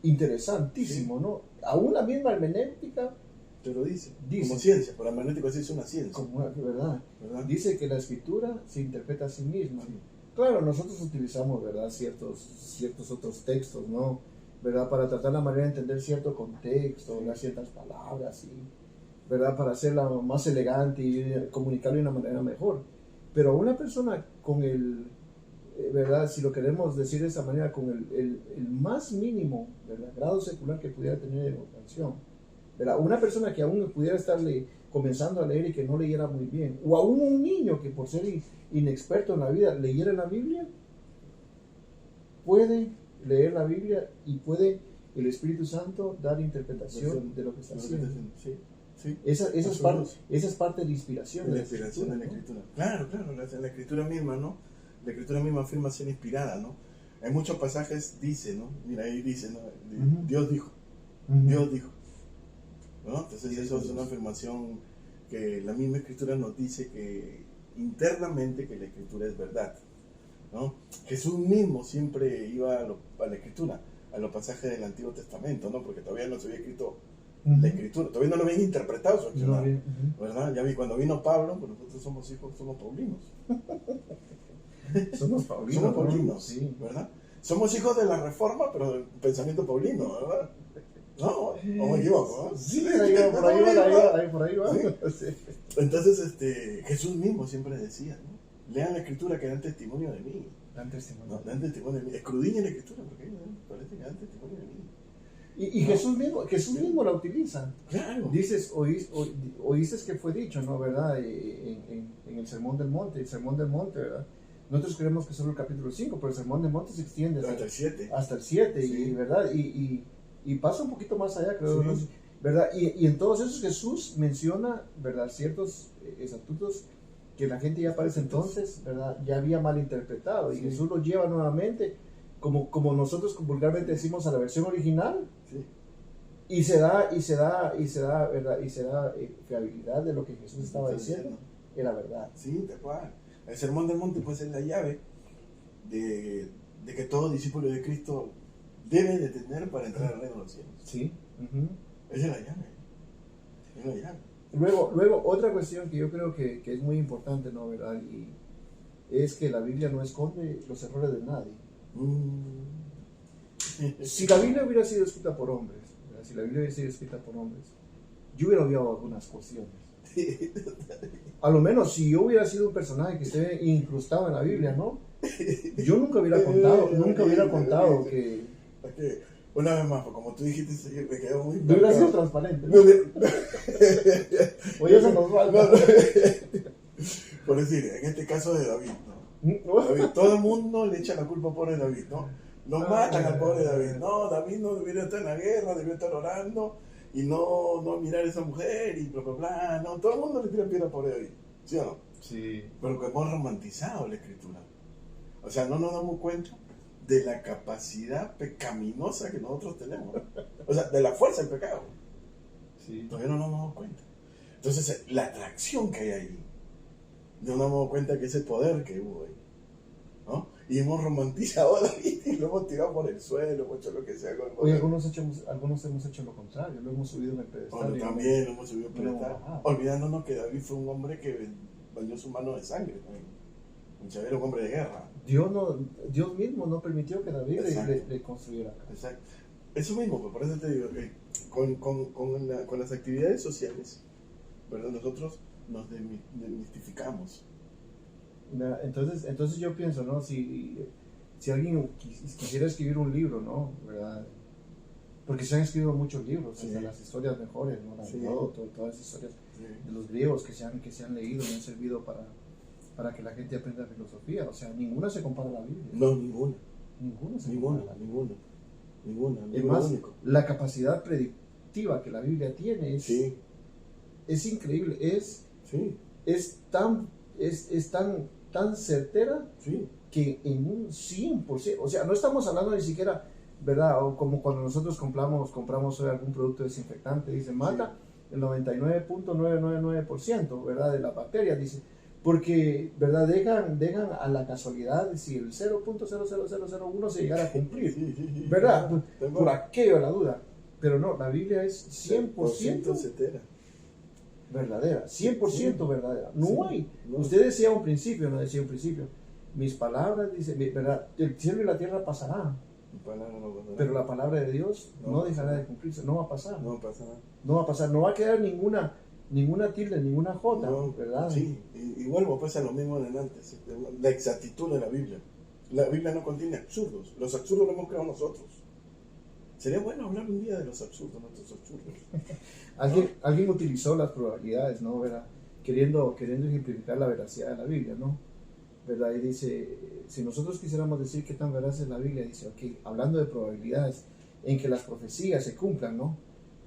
Interesantísimo, sí. ¿No? Aún la misma hermenéutica te lo dice. Como ciencia, pero la hermenéutica sí es una ciencia. ¿Verdad? Dice que la escritura se interpreta a sí misma. Sí. Claro, nosotros utilizamos, ¿verdad?, ciertos otros textos, ¿no?, ¿verdad?, para tratar la manera de entender cierto contexto, ¿verdad?, ciertas palabras, ¿verdad?, para hacerla más elegante y comunicarlo de una manera mejor. Pero a una persona con ¿verdad?, si lo queremos decir de esa manera, con el más mínimo, ¿verdad?, grado secular que pudiera tener de comprensión, ¿verdad?, una persona que aún pudiera estarle comenzando a leer y que no leyera muy bien, o aún un niño que por ser inexperto en la vida leyera la Biblia, puede leer la Biblia y puede el Espíritu Santo dar interpretación de lo que está haciendo. Sí. Esa es parte de inspiración. La inspiración de la Escritura. Claro, la Escritura misma, ¿no? La Escritura misma afirma ser inspirada, ¿no? En muchos pasajes dice, ¿no? Mira, ahí dice, ¿no? Dios dijo. Dios dijo. ¿No? Entonces eso es una afirmación que la misma Escritura nos dice que internamente que la Escritura es verdad, ¿no? Jesús mismo siempre iba a la Escritura, a los pasajes del Antiguo Testamento, ¿no? Porque todavía no se había escrito la Escritura, todavía no lo habían interpretado su accionar, ¿verdad? Ya vi, cuando vino Pablo, pues nosotros somos hijos, somos paulinos. Somos paulinos, sí, ¿verdad? Somos hijos de la Reforma, pero del pensamiento paulino, ¿verdad? No, o me equivoco, ¿no? Sí, por ahí va. ¿Sí? Entonces, Jesús mismo siempre decía, ¿no? Lean la Escritura que dan testimonio de mí. Dan testimonio de mí. Escudriñen la Escritura porque parece que dan testimonio de mí. Y Jesús mismo la utiliza. Claro. Dices, oíste que fue dicho, ¿no? ¿Verdad? En el Sermón del Monte, ¿verdad? Nosotros creemos que solo el capítulo 5, pero el Sermón del Monte se extiende hasta el 7, sí. ¿Verdad? Y pasa un poquito más allá, creo, sí. ¿No? ¿Verdad? Y en todos esos Jesús menciona, ¿verdad?, ciertos estatutos que la gente ya para ese entonces, ¿verdad?, ya había malinterpretado, y Jesús los lleva nuevamente, como nosotros vulgarmente decimos, a la versión original, sí. y se da, ¿verdad?, y se da fiabilidad de lo que Jesús estaba diciendo, era verdad. Sí, tal cual. El Sermón del Monte puede ser la llave de que todo discípulo de Cristo debe de tener para entrar al reino de los cielos. Sí. Esa es la llave. Es la llave. Luego, otra cuestión que yo creo que es muy importante, ¿no? ¿Verdad? Y es que la Biblia no esconde los errores de nadie. Si la Biblia hubiera sido escrita por hombres, ¿verdad?, yo hubiera obviado algunas cuestiones. A lo menos si yo hubiera sido un personaje que esté incrustado en la Biblia, ¿no? Yo nunca hubiera contado que... Una vez más, porque como tú dijiste, me quedó muy No hubiera sido marcado. transparente. No, Oye, eso nos falta. Por decir, en este caso de David, ¿no? No. David, todo el mundo le echa la culpa al pobre David, ¿no? Lo matan al pobre David. No, David no debería estar en la guerra, debería estar orando y no mirar a esa mujer y bla, bla, bla. No, todo el mundo le tira piedra al pobre David, ¿sí o no? Sí. Pero que hemos romantizado la escritura. O sea, no nos damos cuenta de la capacidad pecaminosa que nosotros tenemos. O sea, de la fuerza del pecado. Sí. Todavía no nos damos cuenta. Entonces, la atracción que hay ahí, no nos damos cuenta que ese poder que hubo ahí, ¿no? Y hemos romantizado a David y lo hemos tirado por el suelo, hemos hecho lo que sea con el Oye, poder. algunos hemos hecho lo contrario, lo hemos subido en el pedestal. Bueno, y también lo hemos subido por no, pedestal, ajá. olvidándonos que David fue un hombre que bañó su mano de sangre también. Un chavero, un hombre de guerra. Dios mismo no permitió que David Exacto. le construyera casa. Exacto. Eso mismo, pues, por eso te digo, con las actividades sociales, ¿verdad? Nosotros nos desmistificamos. Entonces yo pienso, ¿no? Si alguien quisiera escribir un libro, ¿no? ¿Verdad? Porque se han escrito muchos libros, Sí. desde las historias mejores, ¿no? La Sí. todas las historias de los griegos que se han leído y han servido para que la gente aprenda filosofía. O sea, ninguna se compara a la Biblia. No, ninguna. Ninguna se Ninguna, compara a la Biblia. ninguna. Es Ninguna más, único. la capacidad predictiva que la Biblia tiene Sí, es increíble, sí, es tan certera sí. que en un 100%, o sea, no estamos hablando ni siquiera, ¿verdad? O como cuando nosotros compramos hoy algún producto desinfectante, dice, mata el 99.999%, ¿verdad? De las bacterias, dice, porque, ¿verdad? Dejan a la casualidad si el 0.00001 se llegara a cumplir, Sí. ¿verdad? Tengo Por aquello la duda. Pero no, la Biblia es 100% certera. verdadera, 100% verdadera. No Sí, hay. no. Usted decía un principio, no decía un principio. Mis palabras, dice, ¿verdad? El cielo y la tierra pasarán, Mi palabra no pasará. pero la palabra de Dios No no pasará. dejará de cumplirse, no va a pasar. No pasa nada. No va a pasar, no va a quedar ninguna tilde, ninguna jota, No, ¿verdad? Sí, y vuelvo pues a lo mismo adelante. ¿Sí? La exactitud de la Biblia. La Biblia no contiene absurdos. Los absurdos los hemos creado nosotros. Sería bueno hablar un día de los absurdos, nuestros absurdos. Alguien utilizó las probabilidades, ¿no? ¿Verdad? Queriendo ejemplificar la veracidad de la Biblia, ¿no? ¿Verdad? Y dice, si nosotros quisiéramos decir qué tan veraz es la Biblia, dice, ok, hablando de probabilidades en que las profecías se cumplan, ¿no?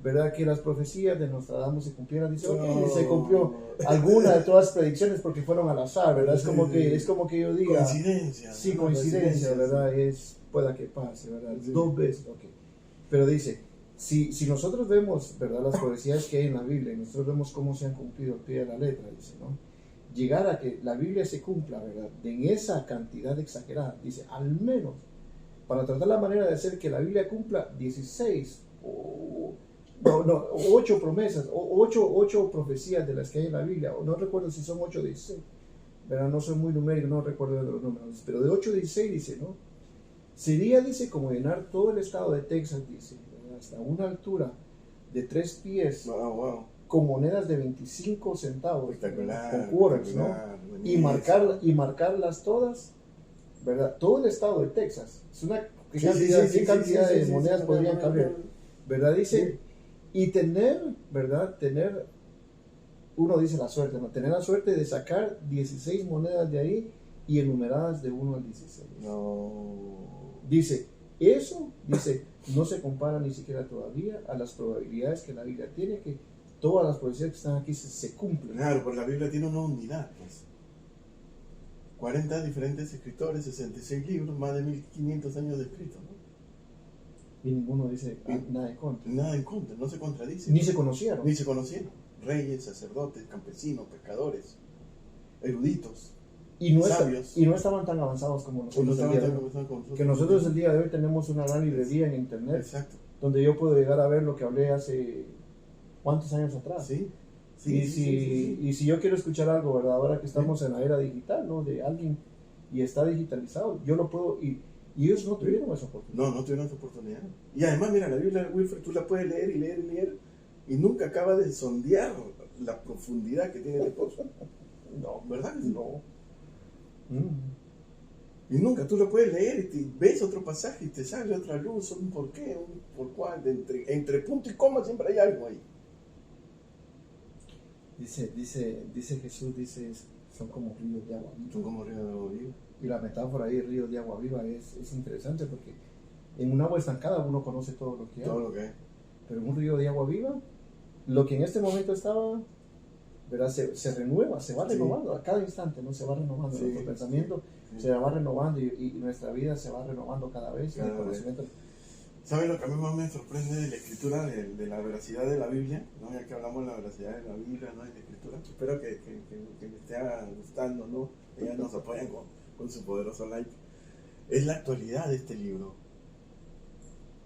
¿Verdad? Que las profecías de Nostradamus se cumplieran, dice, ok, No. se cumplió alguna de todas las predicciones porque fueron al azar, ¿verdad? Es como que yo diga, Coincidencia. sí, ¿no? coincidencia, ¿verdad? Pueda que pase, ¿verdad? Sí. 2 veces, ok. Pero dice, si nosotros vemos, ¿verdad? Las profecías que hay en la Biblia y nosotros vemos cómo se han cumplido al pie de la letra, dice, ¿no? Llegar a que la Biblia se cumpla, ¿verdad? En esa cantidad exagerada, dice, al menos, para tratar la manera de hacer que la Biblia cumpla 16 o 8 promesas, o 8 profecías de las que hay en la Biblia, o no recuerdo si son 8 o 16, ¿verdad? No soy muy numérico, no recuerdo de los números, pero de 8 a 16 dice, ¿no? Sería, dice, como llenar todo el estado de Texas, dice, ¿verdad? Hasta una altura de 3 pies, Wow. con monedas de 25 centavos, Espectacular. con quarters, ¿no? Y marcarlas todas, ¿verdad? Todo el estado de Texas. Es una ¿qué cantidad de monedas podrían caber? ¿Verdad? Dice, y ¿verdad? Uno dice la suerte, ¿no? Tener la suerte de sacar 16 monedas de ahí y enumeradas de 1 al 16. No. Dice, eso, no se compara ni siquiera todavía a las probabilidades que la Biblia tiene, que todas las profecías que están aquí se cumplen. Claro, porque la Biblia tiene una unidad, pues. 40 diferentes escritores, 66 libros, más de 1500 años de escrito, ¿no? Y ninguno dice nada en contra. Nada en contra, no se contradice. Ni se conocieron. Ni se conocieron. Reyes, sacerdotes, campesinos, pescadores, eruditos, Y no sabios. estaban tan avanzados como nosotros. No el estaban día de tan hoy. conversados con nosotros. Que nosotros el día de hoy tenemos una gran librería en internet, Exacto. donde yo puedo llegar a ver lo que hablé hace ¿cuántos años atrás? Sí. Y si yo quiero escuchar algo, ¿verdad? Ahora que estamos en la era digital, ¿no? De alguien y está digitalizado, yo lo puedo, y ellos no tuvieron esa oportunidad. No tuvieron esa oportunidad. Y además, mira, la Biblia, Wilfred, tú la puedes leer y leer y leer, y nunca acaba de sondear la profundidad que tiene el esposo. No, ¿Verdad? no. Y nunca tú lo puedes leer y ves otro pasaje y te sale otra luz, un por qué, un por cuál, entre punto y coma siempre hay algo ahí. Dice Jesús, son como ríos de agua viva. Son como ríos de agua viva. Y la metáfora ahí, ríos de agua viva, es interesante porque en un agua estancada uno conoce todo lo que hay. Todo lo que hay. Pero en un río de agua viva, lo que en este momento estaba, ¿verdad? Se renueva, se va renovando a cada instante, ¿no? Se va renovando nuestro pensamiento, se va renovando y nuestra vida se va renovando cada vez. El conocimiento. ¿Sabes lo que a mí más me sorprende de la escritura, de la veracidad de la Biblia? ¿No? Ya que hablamos de la veracidad de la Biblia, ¿no? Y la escritura, espero que me esté gustando, ¿no? Ellas nos apoyan con su poderoso like. Es la actualidad de este libro.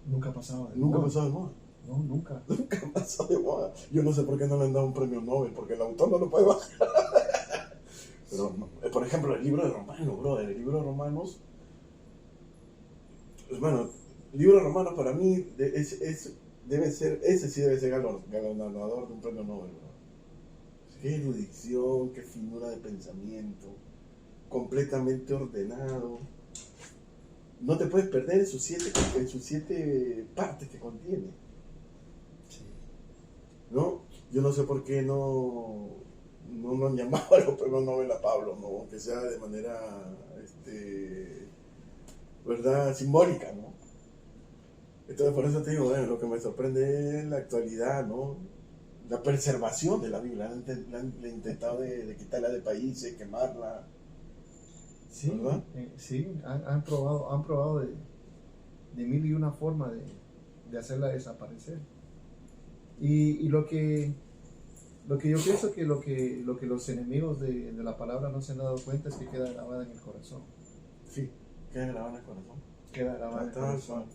Nunca ha pasado de moda. Nunca ha pasado de moda. No, nunca. Nunca ha pasado de moda. Yo no sé por qué no le han dado un premio Nobel, porque el autor no lo puede bajar. Pero, por ejemplo, el libro de Romanos, brother, el libro de Romanos, bueno, el libro de Romanos para mí debe ser galardonador de un premio Nobel, bro. Qué erudición, qué finura de pensamiento, completamente ordenado. No te puedes perder en sus siete partes que contiene. Sí. ¿No? Yo no sé por qué no han llamado a los premios Nobel a Pablo, ¿no? Aunque sea de manera, ¿verdad? Simbólica, ¿no? Entonces por eso te digo, lo que me sorprende es la actualidad, ¿no? La preservación de la Biblia. Han intentado de quitarla de países, quemarla. Sí, ¿verdad? Sí, han probado de mil y una forma de hacerla desaparecer. Y lo que yo pienso que lo que los enemigos de la palabra no se han dado cuenta es que queda grabada en el corazón. Sí, queda grabada en el corazón. Queda grabada en el corazón.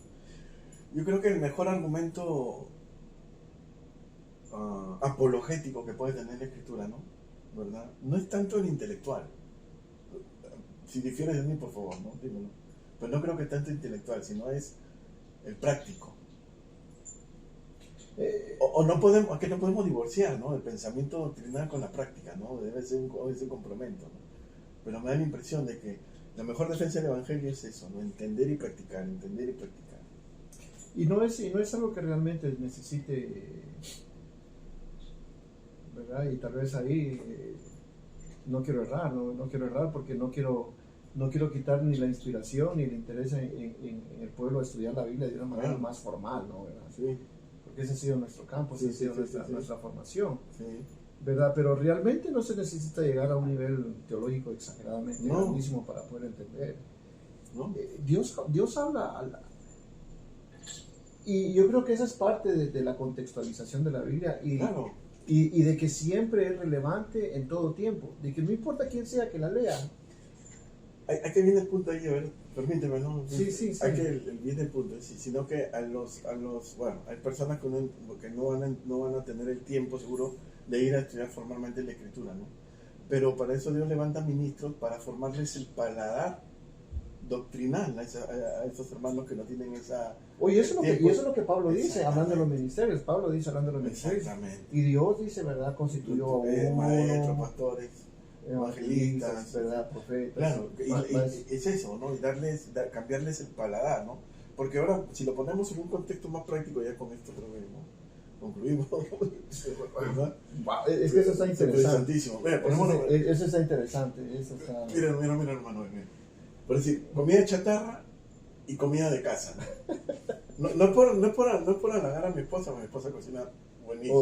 Yo creo que el mejor argumento apologético que puede tener la escritura, ¿no? ¿Verdad? No es tanto el intelectual. Si difieres de mí, por favor, ¿no? Dímelo. Pues no creo que tanto intelectual, sino es el práctico. No podemos divorciar, ¿no? El pensamiento doctrinal con la práctica, ¿no? Debe ser un complemento, ¿no? Pero me da la impresión de que la mejor defensa del Evangelio es eso, ¿no? Entender y practicar, entender y practicar. Y no es algo que realmente necesite, ¿verdad? Y tal vez ahí no quiero errar porque no quiero quitar ni la inspiración ni el interés en el pueblo a estudiar la Biblia de una manera más formal, ¿no? ¿Verdad? Sí. Porque ese ha sido nuestro campo, esa ha sido nuestra formación, Sí. ¿verdad? Pero realmente no se necesita llegar a un nivel teológico exageradamente grandísimo para poder entender. ¿No? Dios habla y yo creo que esa es parte de la contextualización de la Biblia Claro. y de que siempre es relevante en todo tiempo, de que no importa quién sea que la lea. Hay que viene el punto ahí, a ver, permíteme, ¿no? Sí. Hay que viene el punto, sino que bueno, hay personas que no van a tener el tiempo seguro de ir a estudiar formalmente la escritura, ¿no? Pero para eso Dios levanta ministros para formarles el paladar doctrinal a esos hermanos que no tienen esa... Oye, eso es lo que Pablo dice, hablando de los ministerios. Pablo dice, hablando de los ministerios. Exactamente. Y Dios dice, ¿verdad? Constituyó a maestros, pastores, evangelistas, ¿verdad? Profetas. Claro, y es eso, ¿no? Y cambiarles el paladar, ¿no? Porque ahora, si lo ponemos en un contexto más práctico, ya con esto creo que, ¿no? Concluimos, ¿verdad? Wow, es que eso está interesante. Eso está interesante. Mira, hermano, mira. Por decir, comida chatarra y comida de casa, ¿no? No es por halagar a mi esposa cocina buenísimo.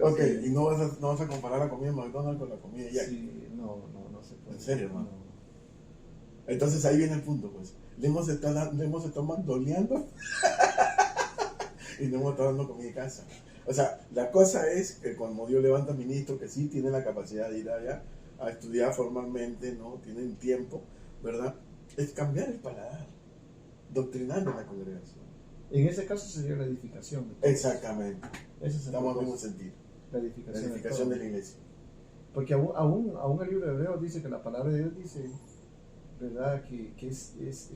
Ok, y no vas a comparar la comida de McDonald's con la comida de Jack. Sí, no se puede. En serio, hermano. No. Entonces ahí viene el punto, pues. Le hemos estado mandoleando y no hemos estado dando comida de casa. O sea, la cosa es que cuando Dios levanta ministros que sí tienen la capacidad de ir allá a estudiar formalmente, ¿no? Tienen tiempo, ¿verdad? Es cambiar el paladar doctrinal de la congregación. En ese caso sería la edificación. Exactamente. Estamos en el mismo sentido. La edificación de la iglesia. Porque aún el libro de Hebreos dice que la palabra de Dios dice, ¿verdad? Que es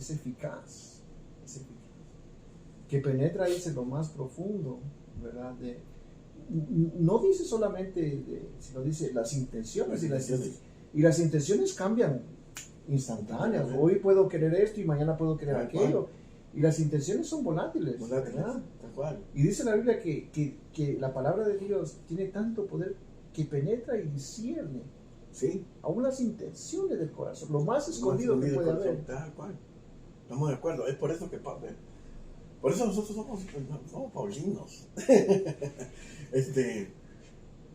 eficaz. Es eficaz. Que penetra, dice, lo más profundo, ¿verdad? No dice solamente, sino dice las intenciones y las intenciones cambian instantáneas. Hoy puedo querer esto y mañana puedo querer Tal aquello. Y las intenciones son volátiles. Volátiles, ¿verdad? tal cual. Y dice la Biblia que la palabra de Dios tiene tanto poder que penetra y discierne Sí. aún las intenciones del corazón, lo más escondido que puede haber. Tal cual. Estamos de acuerdo. Es por eso que por eso nosotros somos paulinos.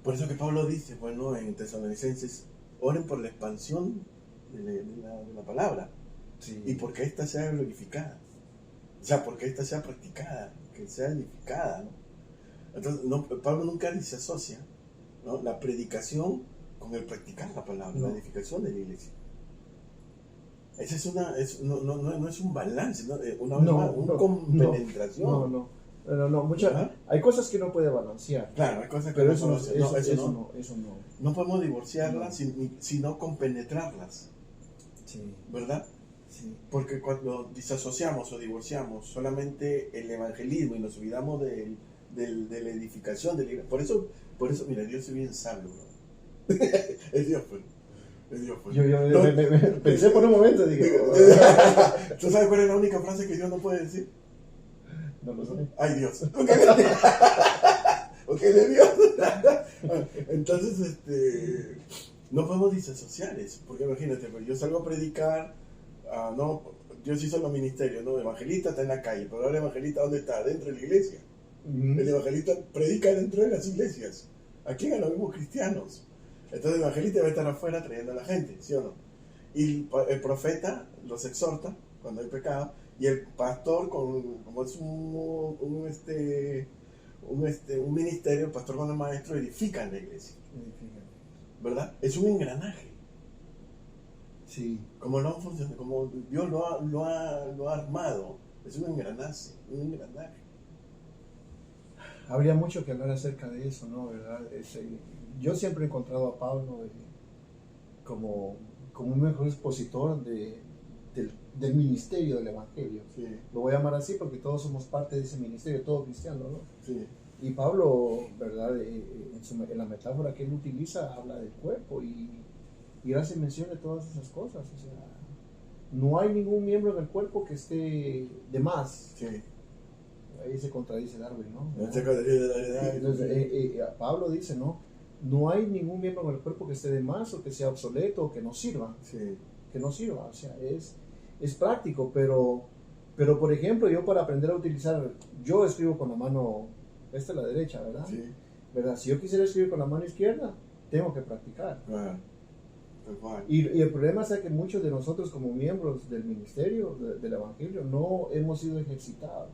Por eso que Pablo dice, bueno, en Tesalonicenses, oren por la expansión de la palabra. Sí. Y porque ésta sea glorificada. O sea, porque ésta sea practicada, que sea edificada, ¿no? Entonces, Pablo nunca se asocia, ¿no?, la predicación con el practicar la palabra, la edificación de la iglesia. Esa no es un balance, ¿no? Una compenetración. No. Hay cosas que no puede balancear. Claro, hay cosas que pero eso no. No podemos divorciarlas, sino compenetrarlas. Sí. ¿Verdad? Sí. Porque cuando disasociamos o divorciamos solamente el evangelismo y nos olvidamos de la edificación de la iglesia. Por eso, mira, Dios es bien sabio, bro. Es Dios, pues. Es Dios, pues. Yo pensé por un momento, dije, ¿tú sabes cuál es la única frase que Dios no puede decir? No lo sé. ¡Ay, Dios! Ok, de Dios. Entonces, no podemos disasociar eso. Porque imagínate, pues, yo salgo a predicar, no, Dios hizo los ministerios, ¿no? El evangelista está en la calle, pero ahora el evangelista, ¿dónde está? Dentro de la iglesia. El evangelista predica dentro de las iglesias. Aquí a los mismos cristianos. Entonces el evangelista va a estar afuera trayendo a la gente, ¿sí o no? Y el profeta los exhorta cuando hay pecado, y el pastor, como es un ministerio, el pastor con el maestro edifican la iglesia. ¿Verdad? Es un engranaje. Sí. Como Dios lo ha armado, es un engranaje. Habría mucho que hablar acerca de eso, ¿no? ¿Verdad? Yo siempre he encontrado a Pablo como un mejor expositor del ministerio del Evangelio. Sí. Lo voy a llamar así porque todos somos parte de ese ministerio, todo cristiano, ¿no? Sí. Y Pablo, ¿verdad? En la metáfora que él utiliza, habla del cuerpo y hace mención de todas esas cosas. O sea, no hay ningún miembro en el cuerpo que esté de más. Sí. Ahí se contradice Darwin, ¿no? Entonces, Pablo dice, no hay ningún miembro en el cuerpo que esté de más o que sea obsoleto o que no sirva. Sí. Que no sirva, o sea, es práctico, pero por ejemplo, yo para aprender a utilizar, yo escribo con la mano, esta es la derecha, ¿verdad? Sí. ¿Verdad? Si yo quisiera escribir con la mano izquierda, tengo que practicar. Y el problema es que muchos de nosotros como miembros del ministerio, del Evangelio, no hemos sido ejercitados,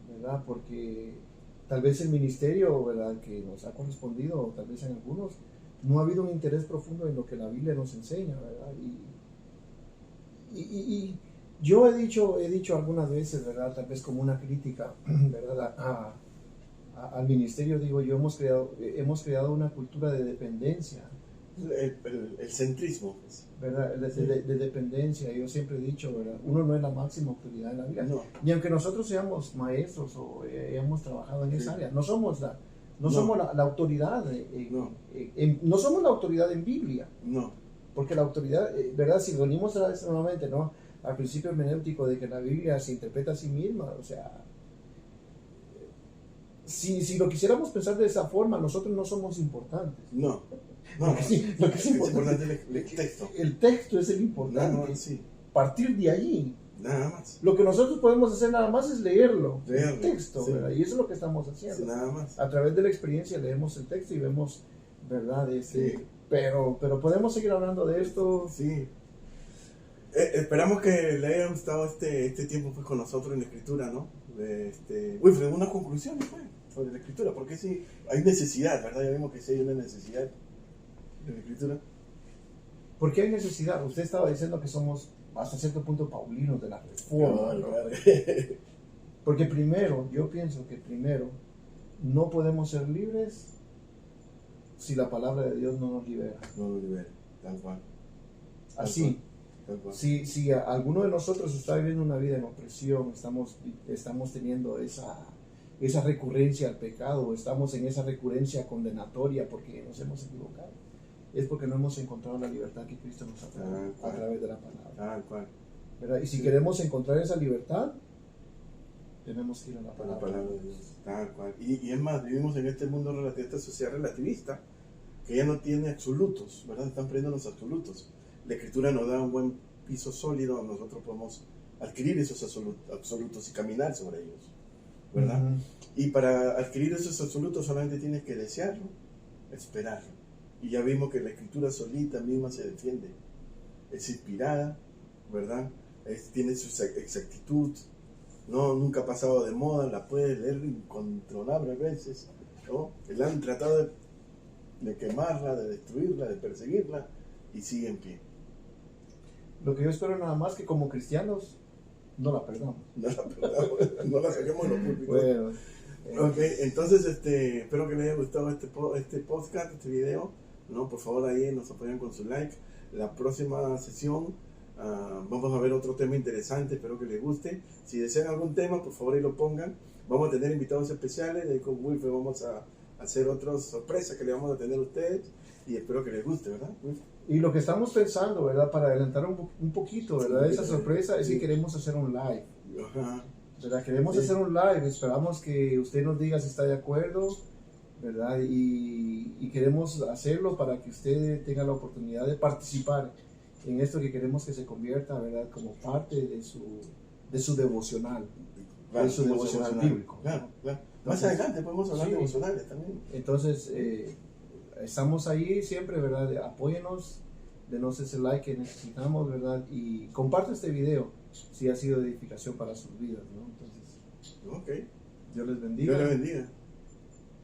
¿verdad? Porque tal vez el ministerio, ¿verdad?, que nos ha correspondido, o tal vez en algunos, no ha habido un interés profundo en lo que la Biblia nos enseña, ¿verdad? Y yo he dicho algunas veces, ¿verdad?, tal vez como una crítica, ¿verdad?, al ministerio, digo yo, hemos creado una cultura de dependencia. El centrismo, ¿verdad? De dependencia. Yo siempre he dicho, ¿verdad?, uno no es la máxima autoridad en la vida. No. Y aunque nosotros seamos maestros o hayamos trabajado en esa área, no somos la autoridad. No somos la autoridad en Biblia. No. Porque la autoridad, ¿verdad? Si venimos nuevamente, ¿no?, al principio hermenéutico de que la Biblia se interpreta a sí misma, o sea, si lo quisiéramos pensar de esa forma, nosotros no somos importantes. No. Lo que es importante es el texto. El texto es el importante. Sí. Partir de allí. Nada más. Lo que nosotros podemos hacer nada más es leerlo. El texto, sí. ¿verdad? Y eso es lo que estamos haciendo. Sí, nada más. A través de la experiencia leemos el texto y vemos, ¿verdad? Sí. Pero podemos seguir hablando de esto. Sí. Esperamos que le haya gustado este tiempo pues, con nosotros en la escritura, ¿no? Una conclusión sobre la escritura, porque sí, hay necesidad, ¿verdad? Ya vimos que sí hay una necesidad de la escritura. ¿Por qué hay necesidad? Usted estaba diciendo que somos hasta cierto punto paulinos de la reforma. Claro. Porque primero, yo pienso que primero, no podemos ser libres si la palabra de Dios no nos libera. No nos libera, tal cual. Así. Si alguno de nosotros está viviendo una vida en opresión, estamos teniendo esa recurrencia al pecado, estamos en esa recurrencia condenatoria porque nos hemos equivocado, es porque no hemos encontrado la libertad que Cristo nos ha traído a través de la palabra. Tal cual. ¿Verdad? Y si queremos encontrar esa libertad, tenemos que ir a la La palabra. palabra de Dios. Tal cual. Y es más, vivimos en este mundo relativista, esta sociedad relativista, que ya no tiene absolutos, ¿verdad? Están perdiendo los absolutos. La Escritura nos da un buen piso sólido, nosotros podemos adquirir esos absolutos y caminar sobre ellos, ¿verdad? Ujú. Y para adquirir esos absolutos solamente tienes que desearlo, esperarlo. Y ya vimos que la Escritura solita misma se defiende. Es inspirada, ¿verdad? Tiene su exactitud, no, nunca ha pasado de moda, la puedes leer incontrolables veces, ¿no? La han tratado de quemarla, de destruirla, de perseguirla, y sigue en pie. Lo que yo espero nada más que como cristianos no la perdamos. No la perdamos, no la saquemos de los púlpitos. Bueno, Ok, entonces espero que les haya gustado este podcast, este video, ¿no? Por favor ahí nos apoyan con su like. La próxima sesión vamos a ver otro tema interesante, espero que les guste. Si desean algún tema, por favor ahí lo pongan. Vamos a tener invitados especiales, ahí con Wilfred vamos a hacer otras sorpresas que le vamos a tener a ustedes y espero que les guste, ¿verdad, Wilfred? y lo que estamos pensando, ¿verdad? Para adelantar un poquito, ¿verdad? Sí, Esa sorpresa es sí. que queremos hacer un live. Ajá. ¿Verdad? Queremos Sí. hacer un live, esperamos que usted nos diga si está de acuerdo, ¿verdad? Y queremos hacerlo para que usted tenga la oportunidad de participar en esto que queremos que se convierta, ¿verdad? Como parte de su devocional, Claro, de su devocional bíblico. Claro, claro. Más Entonces, adelante podemos hablar sí. de devocionales también. Entonces, estamos ahí siempre, ¿verdad? Apóyenos, denos ese like que necesitamos, ¿verdad? Y comparte este video si ha sido de edificación para sus vidas, ¿no? Entonces, Ok. Dios les bendiga. Dios le bendiga.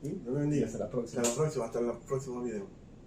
¿Sí? Dios le bendiga. Y hasta la próxima. Hasta el próximo video.